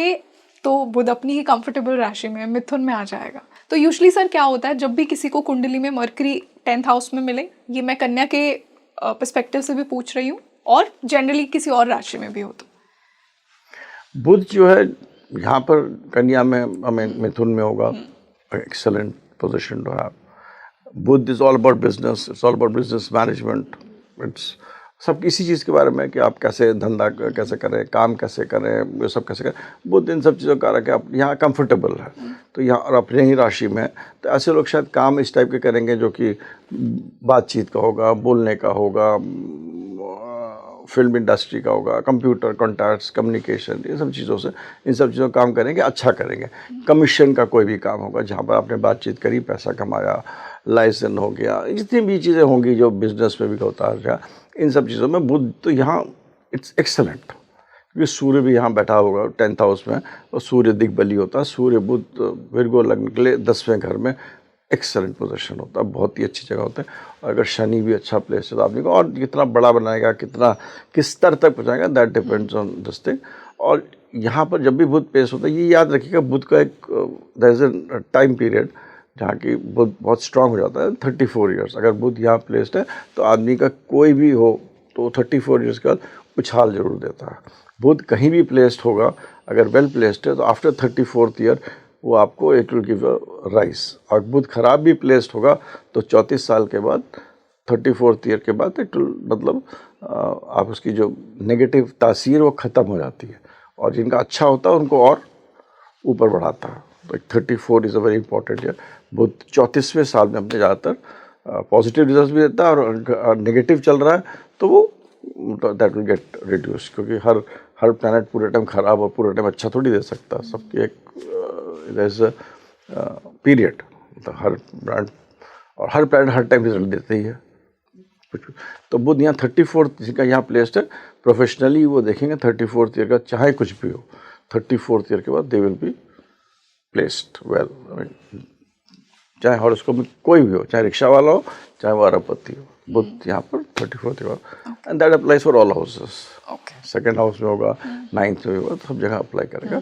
तो बुध अपनी ही कंफर्टेबल राशि में, मिथुन में आ जाएगा। तो यूजुअली सर क्या होता है, जब भी किसी को कुंडली में मरकरी 10th हाउस में मिले, ये मैं कन्या के पर्सपेक्टिव से भी पूछ रही हूँ और जनरली किसी और राशि में भी हो, तो बुध जो है यहाँ पर कन्या में, हमें मिथुन में होगा, excellent position to have. Budh is all about business, it's all about business management, it's सब इसी चीज़ के बारे में कि आप कैसे धंधा कैसे करें, काम कैसे करें, ये सब कैसे करें। बुध इन सब चीज़ों का रहा कि आप यहाँ कंफर्टेबल है, तो यहाँ और अपने ही राशि में, तो ऐसे लोग शायद काम इस टाइप के करेंगे जो कि बातचीत का होगा, बोलने का होगा, फिल्म इंडस्ट्री का होगा, कंप्यूटर कॉन्टैक्ट्स, कम्युनिकेशन, ये सब चीज़ों से, इन सब चीज़ों का काम करेंगे, अच्छा करेंगे। कमीशन का कोई भी काम होगा जहाँ पर आपने बातचीत करी, पैसा कमाया, लाइसेंस हो गया, जितनी भी चीज़ें होंगी जो बिजनेस में भी होता है, इन सब चीज़ों में बुध तो यहाँ इट्स एक्सेलेंट। क्योंकि सूर्य भी यहाँ बैठा होगा 10th हाउस में, और सूर्य दिग्बली होता है। सूर्य बुध विर्गो लग्न के लिए 10वें घर में एक्सेलेंट पोजीशन होता है, बहुत ही अच्छी जगह होता है। और अगर शनि भी अच्छा प्लेस है तो आदमी को और कितना बड़ा बनाएगा, कितना किस स्तर तक पहुँचाएगा, that depends on this thing. और यहाँ पर जब भी बुध प्लेस होता है, ये याद रखिएगा, बुध का एक there is a time period जहाँ की बुध बहुत स्ट्रांग हो जाता है, 34 ईयर्स। अगर बुध यहाँ प्लेस्ड है तो आदमी का कोई भी हो तो 34 ईयर्स के बाद उछाल जरूर देता है। बुध कहीं भी प्लेस्ड होगा, अगर वेल प्लेस्ड है, तो आफ्टर 34th ईयर वो आपको it will give a rice. और बुध खराब भी प्लेस्ड होगा तो 34 साल के बाद, 34th ईयर के बाद, इट विल मतलब आप उसकी जो नेगेटिव तासीर वो ख़त्म हो जाती है, और जिनका अच्छा होता है उनको और ऊपर बढ़ाता है। तो 34 is a very important year. Budh 34वें साल में अपने ज़्यादातर पॉजिटिव रिजल्ट भी देता है, और नेगेटिव चल रहा है तो वो दैट विल गेट रिड्यूस। क्योंकि हर प्लैनेट पूरे टाइम खराब और पूरे टाइम अच्छा थोड़ी दे सकता है, सबकी एक पीरियड, मतलब हर प्लैनेट, और हर प्लैनेट हर टाइम रिजल्ट देते ही है कुछ। तो बुध यहाँ 34th का यहाँ प्लेस्ड है। प्रोफेशनली वो देखेंगे 34th ईयर का, चाहे कुछ भी हो, 34th ईयर के बाद they will be placed well. चाहे हॉरोस्कोप में कोई भी हो, चाहे रिक्शा वाला हो, चाहे वो अरबपति हो, बुध यहाँ पर 34th year, and that applies for all houses. Second house में होगा, 9th में होगा, तो सब जगह अप्लाई करेगा।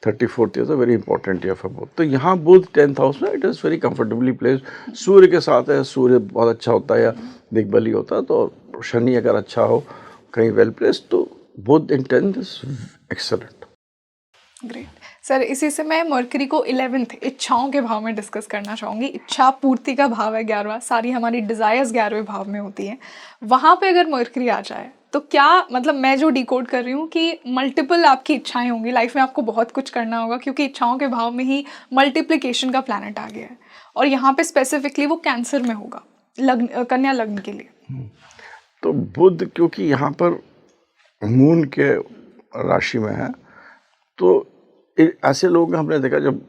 34th year very important year for Budh. तो यहाँ बुध 10th हाउस में it is very comfortably placed. Surya के साथ है, सूर्य बहुत अच्छा होता है या दिग्बली होता है, तो शनि अगर अच्छा हो कहीं वेल प्लेस्ड, तो बुध इन 10th is excellent. Great sir, इसी से मैं मरकरी को 11th इच्छाओं के भाव में डिस्कस करना चाहूँगी। इच्छा पूर्ति का भाव है 11वां, सारी हमारी डिज़ायर्स 11वें भाव में होती हैं। वहाँ पे अगर मरकरी आ जाए तो क्या मतलब, मैं जो डिकोड कर रही हूँ कि मल्टीपल आपकी इच्छाएं होंगी लाइफ में, आपको बहुत कुछ करना होगा, क्योंकि इच्छाओं के भाव में ही मल्टीप्लिकेशन का प्लैनेट आ गया है, और यहाँ पे स्पेसिफिकली वो कैंसर में होगा, लग्न कन्या लग्न के लिए। तो बुध क्योंकि यहाँ पर मून के राशि में है, तो ऐसे लोग हमने देखा, जब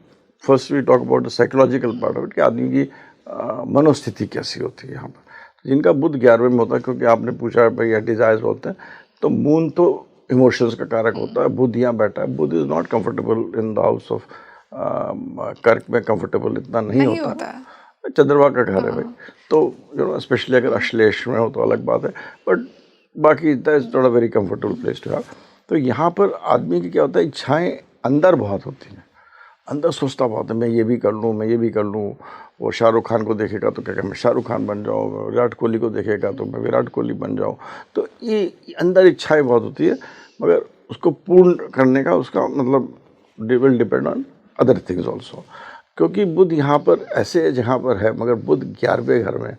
first we talk about the psychological part of it, कि आदमी की मनोस्थिति कैसी होती है यहाँ पर। जिनका बुध 11वें में होता है, क्योंकि आपने पूछा भैया डिजायर्स होते हैं, तो मून तो इमोशंस का कारक होता है, बुध यहाँ बैठा है, Budh is not comfortable in the house of Kark में, कंफर्टेबल इतना नहीं होता है, चंद्रमा का घर है भाई, तो स्पेशली अगर अश्लेष में हो तो अलग बात है, बट बाकी that is not a very comfortable place to have. तो यहाँ पर आदमी की क्या होता है, इच्छाएं अंदर बहुत होती हैं, अंदर सोचता बहुत है, मैं ये भी कर लूँ, मैं ये भी कर लूँ। वो शाहरुख खान को देखेगा तो क्या मैं शाहरुख खान बन जाऊँ, विराट कोहली को देखेगा तो मैं विराट कोहली बन जाऊँ। तो ये अंदर इच्छाएं बहुत होती है, मगर उसको पूर्ण करने का उसका मतलब will depend on other things also, क्योंकि बुध यहाँ पर ऐसे जहाँ पर है, मगर बुध 11वें घर में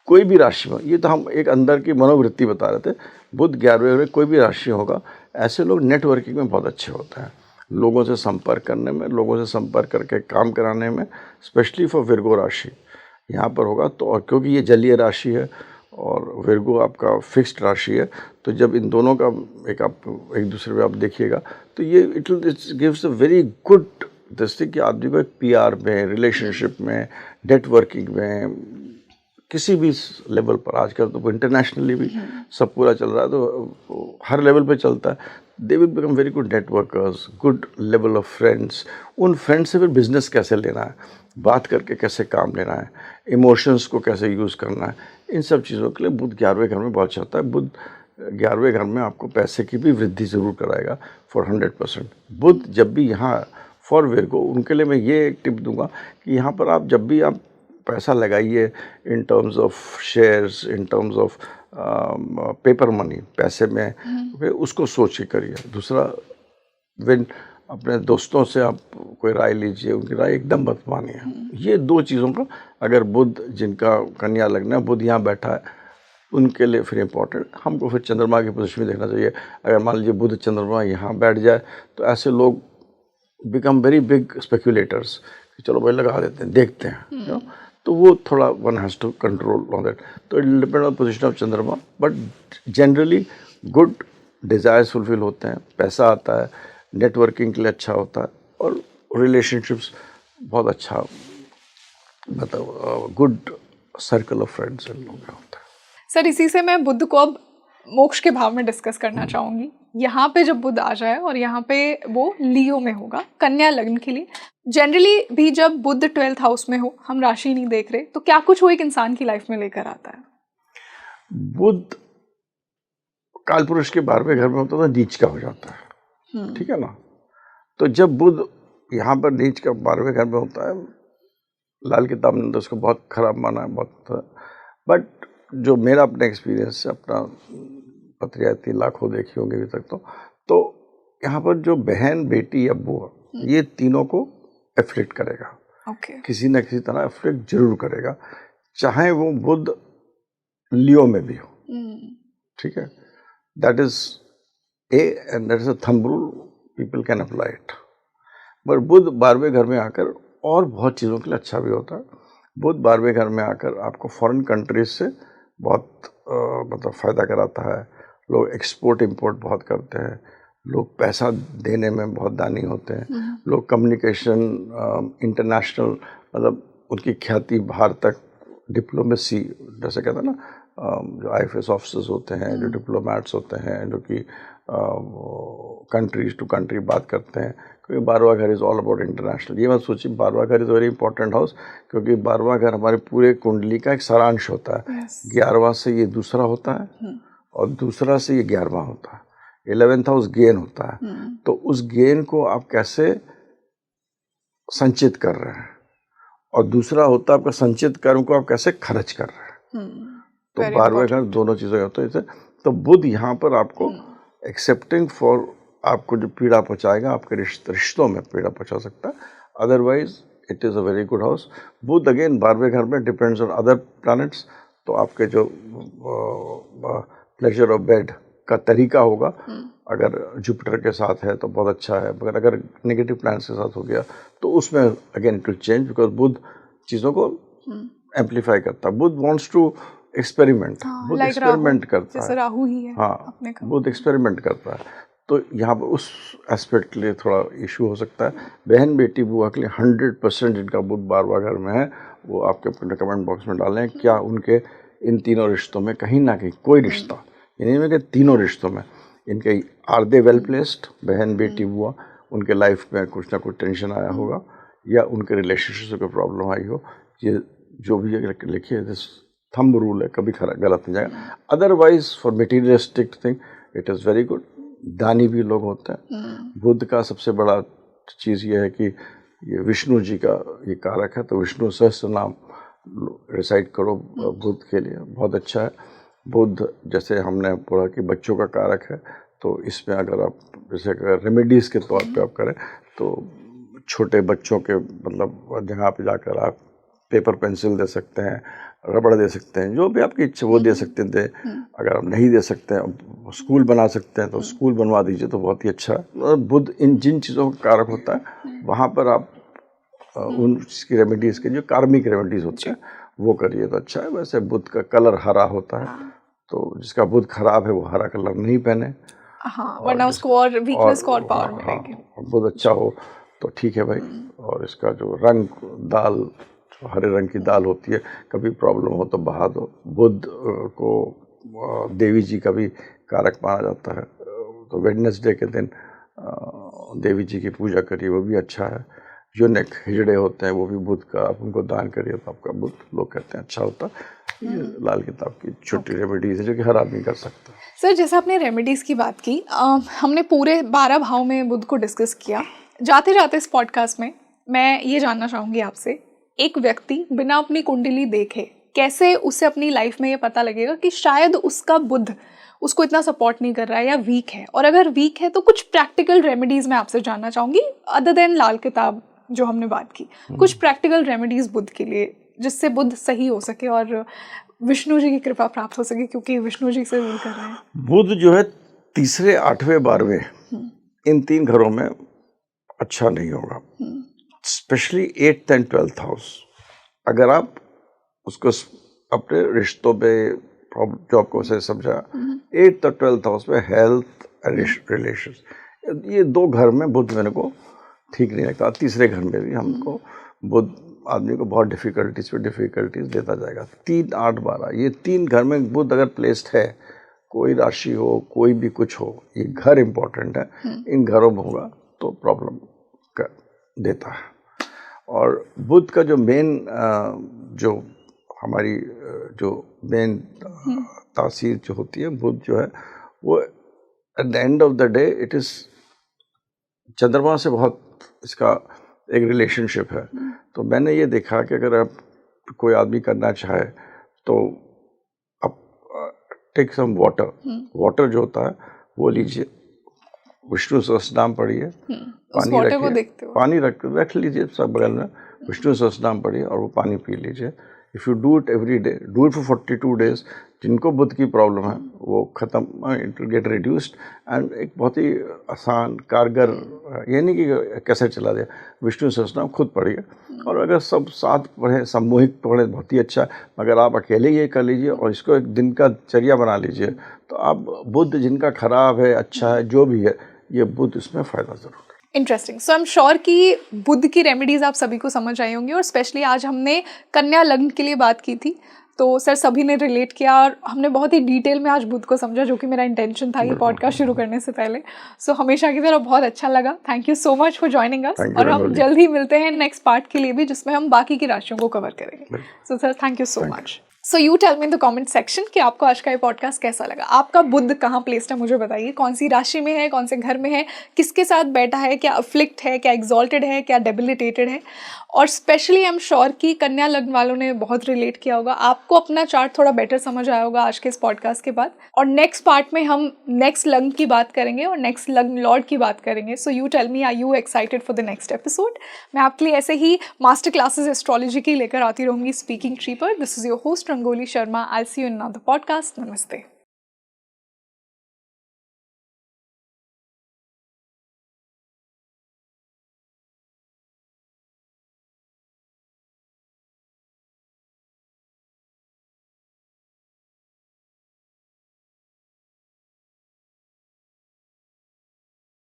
कोई भी राशि में, ये तो हम एक अंदर की मनोवृत्ति बता रहे थे, बुध 11वें में कोई भी राशि होगा, ऐसे लोग नेटवर्किंग में बहुत अच्छे होते हैं, लोगों से संपर्क करने में, लोगों से संपर्क करके काम कराने में, स्पेशली फॉर विर्गो राशि यहाँ पर होगा। तो और क्योंकि ये जलीय राशि है और विर्गो आपका फिक्स्ड राशि है, तो जब इन दोनों का एक दूसरे पे आप देखिएगा तो ये it gives a very good this thing कि आदमी को PR में, रिलेशनशिप में, नेटवर्किंग में, किसी भी लेवल पर, आजकल तो इंटरनेशनली भी सब पूरा चल रहा है, तो हर लेवल पे चलता है, they will become very good networkers, good level of friends. उन फ्रेंड्स से फिर बिजनेस कैसे लेना है, बात करके कैसे काम लेना है, इमोशंस को कैसे यूज़ करना है, इन सब चीज़ों के लिए बुध 11वें घर में बहुत चाहता है। बुध 11वें घर में आपको पैसे की भी वृद्धि ज़रूर कराएगा फॉर 100%। बुध जब भी यहाँ फॉर विर्गो, उनके लिए मैं ये एक टिप दूंगा कि यहाँ पर आप जब भी आप पैसा लगाइए in terms of shares, in terms of paper money, पैसे में, फिर उसको सोच के करिए। दूसरा, विन अपने दोस्तों से आप कोई राय लीजिए, उनकी राय एकदम मत मानिए। ये दो चीज़ों का, अगर बुध जिनका कन्या लग्न है, बुध यहाँ बैठा है, उनके लिए फिर इम्पोर्टेंट। हमको फिर चंद्रमा की पोजीशन में देखना चाहिए। अगर मान लीजिए बुध चंद्रमा यहाँ बैठ जाए तो ऐसे लोग बिकम वेरी बिग स्पेक्यूलेटर्स, चलो भाई लगा देते हैं, देखते हैं, तो वो थोड़ा one has to control on that. तो it depend on position of Chandrama, but generally good desires fulfil होते हैं, पैसा आता है, नेटवर्किंग के लिए अच्छा होता है, और रिलेशनशिप्स बहुत अच्छा, मतलब गुड सर्कल ऑफ फ्रेंड्स इन लोगों का होता है। सर, इसी से मैं बुध को अब मोक्ष के भाव में डिस्कस करना चाहूँगी। यहाँ पे जब बुध आ जाए और यहाँ पे वो लियो में होगा, कन्या लग्न के लिए, जनरली भी जब बुध 12th हाउस में हो, हम राशि नहीं देख रहे, तो क्या कुछ वो एक इंसान की लाइफ में लेकर आता है? बुध कालपुरुष के 12वें घर में होता है तो नीच का हो जाता है, ठीक है ना। तो जब बुध यहाँ पर नीच का 12वें घर में होता है, लाल किताब ने तो उसको बहुत खराब माना है, बहुत, बट जो मेरा अपना एक्सपीरियंस है, अपना पत्रियाती लाखों देखी होंगी अभी तक, तो यहाँ पर जो बहन, बेटी या बुआ, ये तीनों को एफ्लिक्ट करेगा, किसी न किसी तरह एफ्लिक्ट जरूर करेगा, चाहे वो बुध लियो में भी हो, ठीक है। That is a and that is a thumb rule, people can apply it. But Budh 12वें घर में आकर और बहुत चीज़ों के लिए अच्छा भी होता है। बुध 12वें घर में आकर आपको फॉरेन कंट्रीज से बहुत मतलब फ़ायदा कराता है। लोग एक्सपोर्ट इंपोर्ट बहुत करते हैं, लोग पैसा देने में बहुत दानी होते हैं, लोग कम्युनिकेशन इंटरनेशनल, मतलब उनकी ख्याति बाहर तक, डिप्लोमेसी जैसे कहते हैं ना, जो IFS ऑफिसर्स होते हैं, जो डिप्लोमेट्स होते हैं, जो कि कंट्रीज टू कंट्री बात करते हैं, क्योंकि 12वां घर इज़ ऑल अबाउट इंटरनेशनल। ये मत सोचिए 12वां घर इज़ वेरी इंपॉर्टेंट हाउस, क्योंकि 12वां घर हमारे पूरे कुंडली का एक सारांश होता है। 11वां से ये दूसरा होता है और दूसरा से ये 11वां होता है। 11th हाउस गेन होता है, तो उस गेन को आप कैसे संचित कर रहे हैं, और दूसरा होता है आपका संचित कर्म को आप कैसे खर्च कर रहे हैं। तो 12वें घर दोनों चीज़ें होती हैं। तो बुध यहाँ पर आपको एक्सेप्टिंग फॉर, आपको जो पीड़ा पहुँचाएगा, आपके रिश्तों में पीड़ा पहुँचा सकता है, otherwise it is a very good house. Budh again 12वें घर में डिपेंड्स ऑन अदर प्लैनेट्स, तो आपके जो प्लेजर ऑफ बेड का तरीका होगा, अगर जुपिटर के साथ है तो बहुत अच्छा है, मगर अगर नेगेटिव प्लैनेट्स के साथ हो गया तो उसमें again it will change, because Budh चीज़ों को एम्पलीफाई करता है। Budh wants to experiment, Budh experiment करता है, राहु ही है, हाँ, बुध एक्सपेरिमेंट करता है। तो यहाँ पर उस एस्पेक्ट के लिए थोड़ा इशू हो सकता है। बहन, बेटी, बुआ के लिए 100% जिनका बुध 12वां घर में है, वो आपके अपने कमेंट बॉक्स में डालें क्या उनके इन तीनों रिश्तों में कहीं ना कहीं कोई रिश्ता, यानी में कि तीनों रिश्तों में इनके आर दे वेल प्लेस्ड, बहन बेटी बुआ, उनके लाइफ में कुछ ना कुछ टेंशन आया होगा या उनके रिलेशनशिप से कोई प्रॉब्लम आई हो, ये जो भी लिखिए दिस थंब रूल है, कभी गलत नहीं जाएगा। Otherwise for materialistic thing it is very good. दानी भी लोग होते हैं। बुध का सबसे बड़ा चीज़ ये है कि ये विष्णु जी का ये कारक है, तो विष्णु सहस्त्र नाम रिसाइट करो बुध के लिए, बहुत अच्छा है। बुध जैसे हमने पढ़ा कि बच्चों का कारक है, तो इसमें अगर आप जैसे अगर रेमेडीज़ के तौर पे आप करें तो छोटे बच्चों के मतलब जहाँ पे जाकर आप पेपर पेंसिल दे सकते हैं, रबड़ दे सकते हैं, जो भी आपकी इच्छा वो दे सकते थे। अगर आप नहीं दे सकते हैं, स्कूल बना सकते हैं तो स्कूल बनवा दीजिए, तो बहुत ही अच्छा है। बुध इन जिन चीज़ों का कारक होता है वहाँ पर आप उन की रेमेडीज़ के जो कार्मिक रेमेडीज़ होते हैं वो करिए तो अच्छा है। वैसे बुध का कलर हरा होता है, तो जिसका बुध खराब है वो हरा कलर नहीं पहने, वरना उसको और वीकनेस को और पावर मिलेगी। बुध अच्छा हो तो ठीक है भाई। और इसका जो रंग दाल, जो हरे रंग की दाल होती है, कभी प्रॉब्लम हो तो बहा दो। बुध को देवी जी का भी कारक माना जाता है, तो वेडनेसडे के दिन देवी जी की पूजा करिए, वो भी अच्छा है। यूनिक हिजड़े होते हैं वो भी बुध का, आप उनको दान करिए तो आपका बुध लोग कहते हैं अच्छा होता है। ये लाल किताब की छोटी रेमेडीज है जो कि हर आदमी कर सकता है। सर जैसे आपने रेमेडीज़ की बात की, हमने पूरे 12 भाव में बुध को डिस्कस किया। जाते जाते इस पॉडकास्ट में मैं ये जानना चाहूँगी आपसे, एक व्यक्ति बिना अपनी कुंडली देखे कैसे उसे अपनी लाइफ में ये पता लगेगा कि शायद उसका बुध उसको इतना सपोर्ट नहीं कर रहा है या वीक है, और अगर वीक है तो कुछ प्रैक्टिकल रेमेडीज़ मैं आपसे जानना चाहूँगी अदर देन लाल किताब जो हमने बात की, कुछ प्रैक्टिकल रेमेडीज़ बुध के लिए जिससे बुध सही हो सके और विष्णु जी की कृपा प्राप्त हो सके, क्योंकि विष्णु जी से रूल कर रहे हैं। बुध जो है तीसरे, आठवें, 12वें इन 3 घरों में अच्छा नहीं होगा, specially 8th and 12th house. अगर आप उसको अपने रिश्तों पे जो आपको से समझा, 8th और 12th हाउस में हेल्थ एंड रिलेशंस, ये 2 घर में बुध मेरे को ठीक नहीं लगता। तीसरे घर में भी हमको बुध आदमी को बहुत डिफ़िकल्टीज देता जाएगा। 3, 8, 12 ये 3 घर में बुध अगर प्लेस्ड है, कोई राशि हो, कोई भी कुछ हो, ये घर इम्पोर्टेंट है, इन घरों में होगा तो प्रॉब्लम कर देता है। और बुध का जो मेन जो हमारी जो मेन तासीर जो होती है, बुध जो है वो at the end of the day it is चंद्रमा से बहुत इसका एक रिलेशनशिप है। तो मैंने ये देखा कि अगर आप कोई आदमी करना चाहे तो आप टेक सम वाटर जो होता है वो लीजिए, विष्णु सहस्रनाम पढ़िए, पानी रखिए, पानी रख लीजिए सब बगल में, विष्णु सहस्रनाम पढ़िए और वो पानी पी लीजिए। If you do it every day, do it for 42 days, जिनको बुध की प्रॉब्लम है वो ख़त्म, it will get reduced. And एक बहुत ही आसान कारगर, ये नहीं कि कैसे चला दे, विष्णु सहस्रनाम खुद पढ़िए, और अगर सब साथ पढ़ें, सामूहिक पढ़ें, बहुत ही अच्छा है। मगर आप अकेले ये कर लीजिए और इसको एक दिन का चर्या बना लीजिए, तो आप बुध जिनका खराब है, अच्छा है, जो भी है, ये बुध इसमें फ़ायदा ज़रूर। Interesting. So I am sure कि बुध की रेमेडीज़ आप सभी को समझ आई होंगी, और स्पेशली आज हमने कन्या लग्न के लिए बात की थी, तो सर सभी ने रिलेट किया और हमने बहुत ही डिटेल में आज बुध को समझा, जो कि मेरा इंटेंशन था ये पॉडकास्ट शुरू करने से पहले। सो हमेशा की तरह बहुत अच्छा लगा। Thank you so much for joining us, और हम जल्द ही मिलते हैं नेक्स्ट पार्ट के लिए भी, जिसमें हम बाकी की राशियों को कवर करेंगे। So sir thank you so much. So you tell me in the comment section कि आपको आज का ये पॉडकास्ट कैसा लगा। आपका बुध कहाँ प्लेस्ड है मुझे बताइए, कौन सी राशि में है, कौन से घर में है, किसके साथ बैठा है, क्या अफ्लिक्ट है, क्या एग्जॉल्टेड है, क्या डेबिलिटेटेड है। और स्पेशली आई एम श्योर कि कन्या लग्न वालों ने बहुत रिलेट किया होगा, आपको अपना चार्ट थोड़ा बेटर समझ आया होगा आज के इस पॉडकास्ट के बाद। और नेक्स्ट पार्ट में हम नेक्स्ट लग्न की बात करेंगे और नेक्स्ट लग्न लॉर्ड की बात करेंगे। So you tell me, are you excited for the next episode. मैं आपके लिए ऐसे ही मास्टर क्लासेस एस्ट्रोलॉजी की लेकर आती रहूंगी स्पीकिंग ट्री पर। This is your host Rangoli Sharma. I see you in another podcast. नमस्ते।